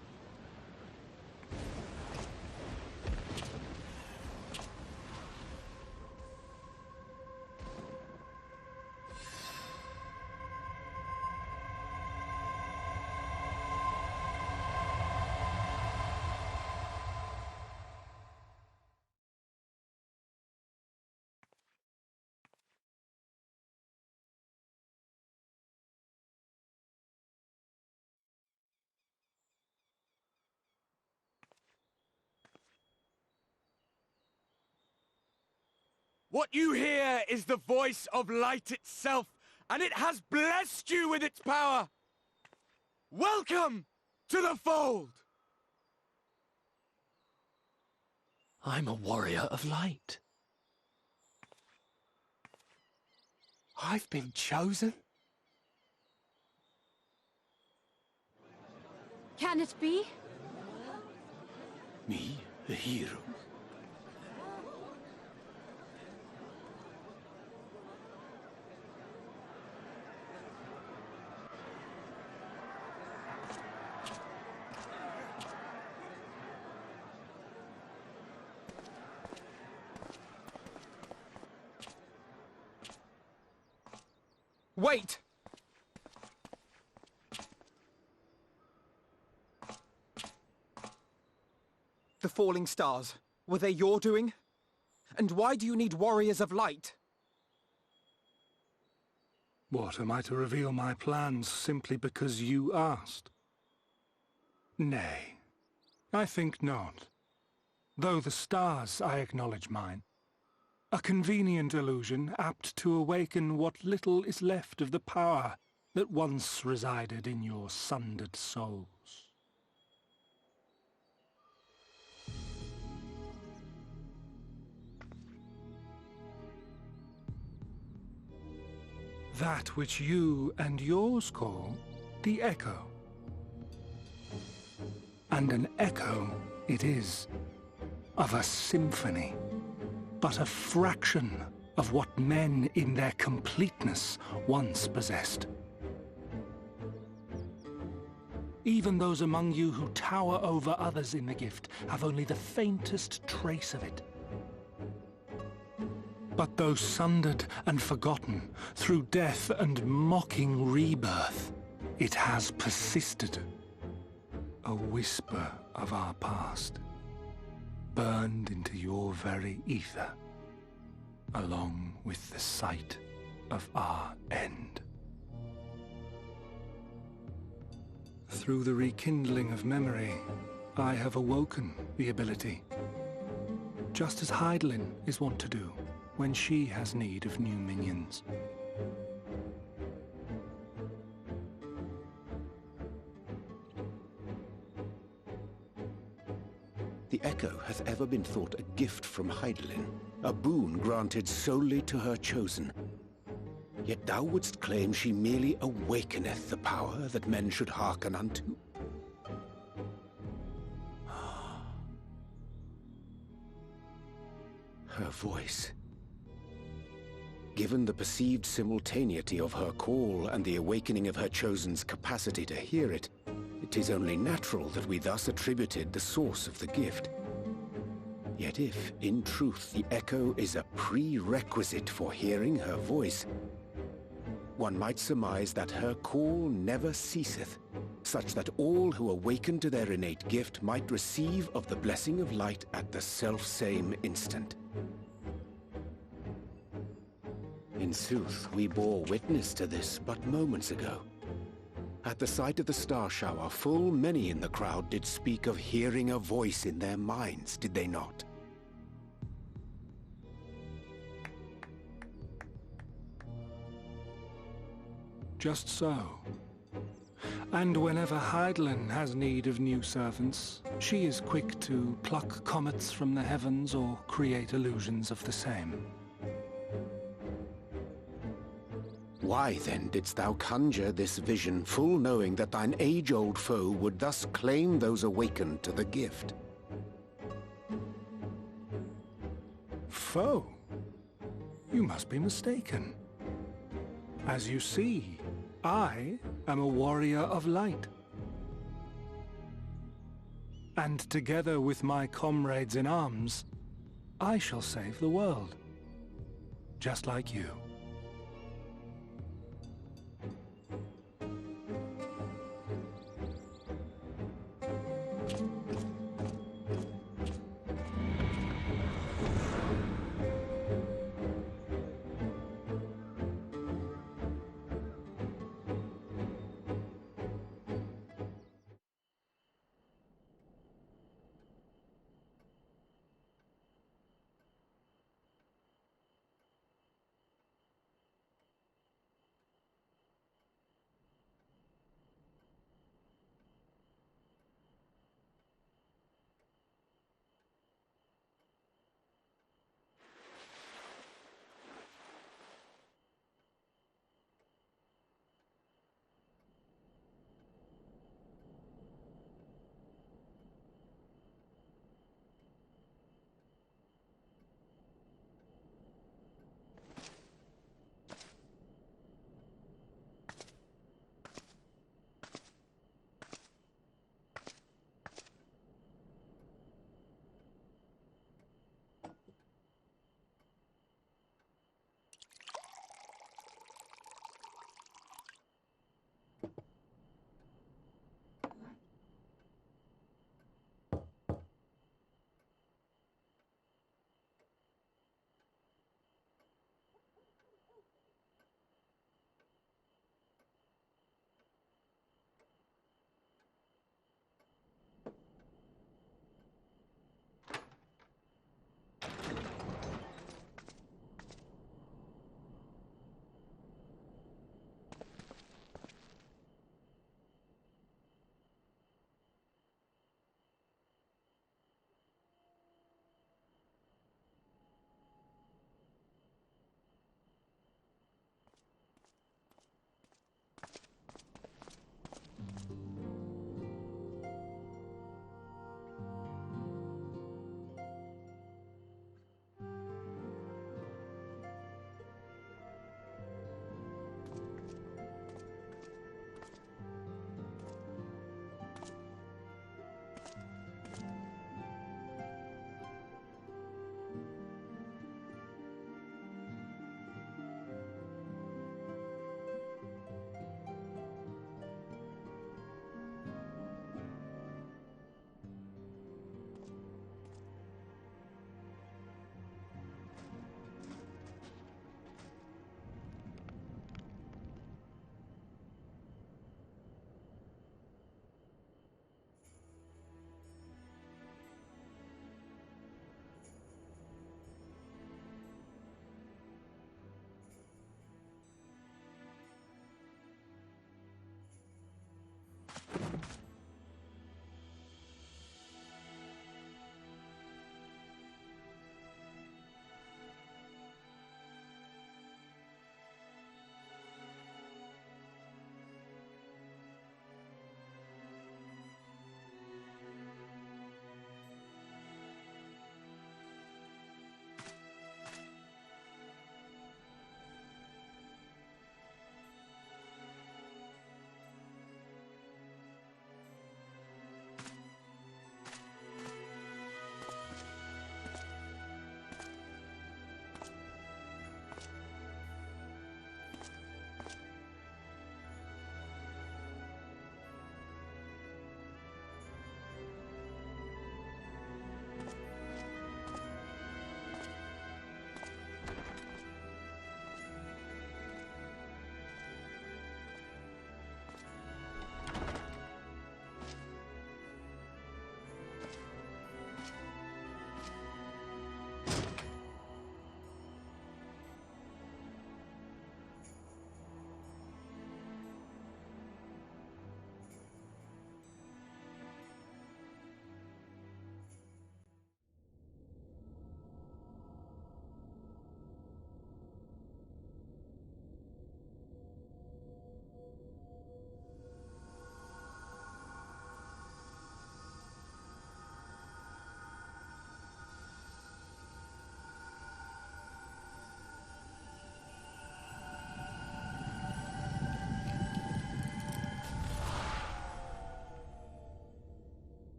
What you hear is the voice of light itself, and it has blessed you with its power! Welcome to the fold! I'm a warrior of light. I've been chosen? Can it be? Me, a hero? Wait! The falling stars, were they your doing? And why do you need warriors of light? What, am I to reveal my plans simply because you asked? Nay, I think not. Though the stars, I acknowledge mine. A convenient illusion, apt to awaken what little is left of the power that once resided in your sundered souls. That which you and yours call the echo. And an echo it is, of a symphony. But a fraction of what men in their completeness once possessed. Even those among you who tower over others in the gift have only the faintest trace of it. But though sundered and forgotten through death and mocking rebirth, it has persisted. A whisper of our past. Burned into your very ether, along with the sight of our end. Through the rekindling of memory, I have awoken the ability, just as Hydaelyn is wont to do when she has need of new minions. The Echo hath ever been thought a gift from Hydaelyn, a boon granted solely to her chosen. Yet thou wouldst claim she merely awakeneth the power that men should hearken unto? Her voice. Given the perceived simultaneity of her call and the awakening of her chosen's capacity to hear it, it is only natural that we thus attributed the source of the gift. Yet if, in truth, the echo is a prerequisite for hearing her voice, one might surmise that her call never ceaseth, such that all who awaken to their innate gift might receive of the blessing of light at the self-same instant. In sooth, we bore witness to this but moments ago. At the sight of the star shower, full many in the crowd did speak of hearing a voice in their minds, did they not? Just so. And whenever Hydaelyn has need of new servants, she is quick to pluck comets from the heavens or create illusions of the same. Why then didst thou conjure this vision, full knowing that thine age-old foe would thus claim those awakened to the gift? foe. You must be mistaken. As you see, I am a warrior of light. And together with my comrades in arms, I shall save the world. Just like you.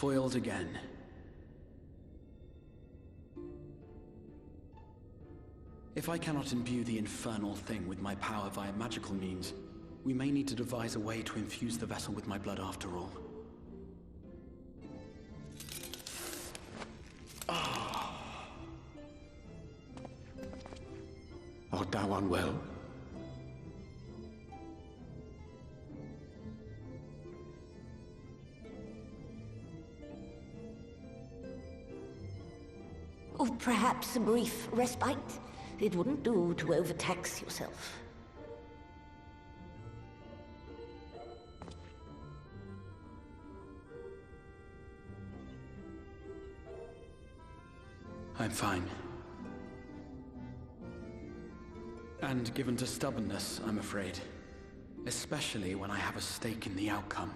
Foiled again. If I cannot imbue the infernal thing with my power via magical means, we may need to devise a way to infuse the vessel with my blood after all. Art thou unwell? Or perhaps a brief respite? It wouldn't do to overtax yourself. I'm fine. And given to stubbornness, I'm afraid. Especially when I have a stake in the outcome.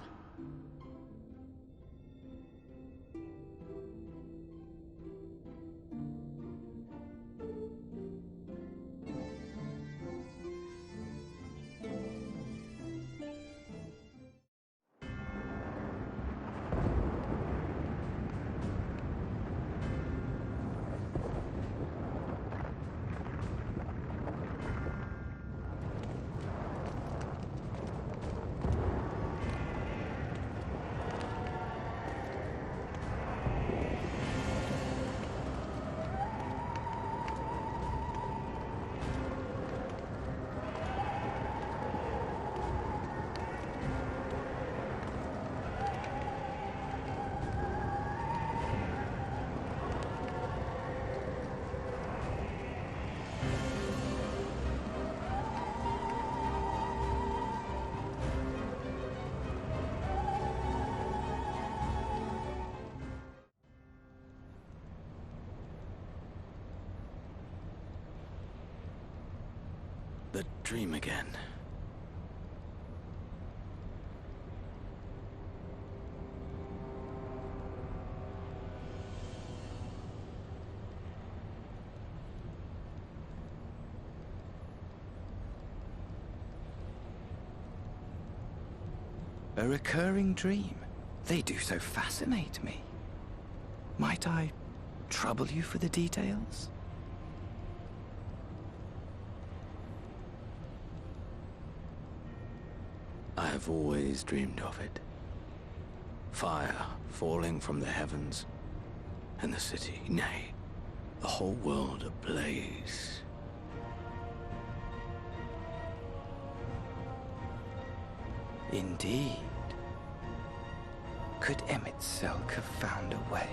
The dream again. A recurring dream? They do so fascinate me. Might I trouble you for the details? I have always dreamed of it. Fire falling from the heavens, and the city, nay, the whole world ablaze. Indeed. Could Emmett Selk have found a way?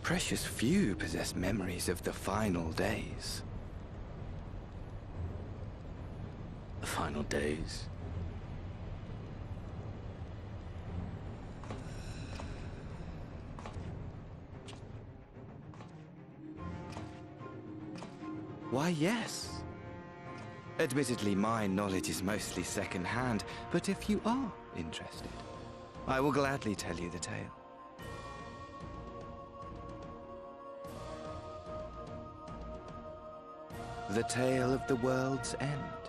Precious few possess memories of the final days. The final days? Why, yes. Admittedly, my knowledge is mostly second-hand, but if you are interested, I will gladly tell you the tale. The tale of the world's end.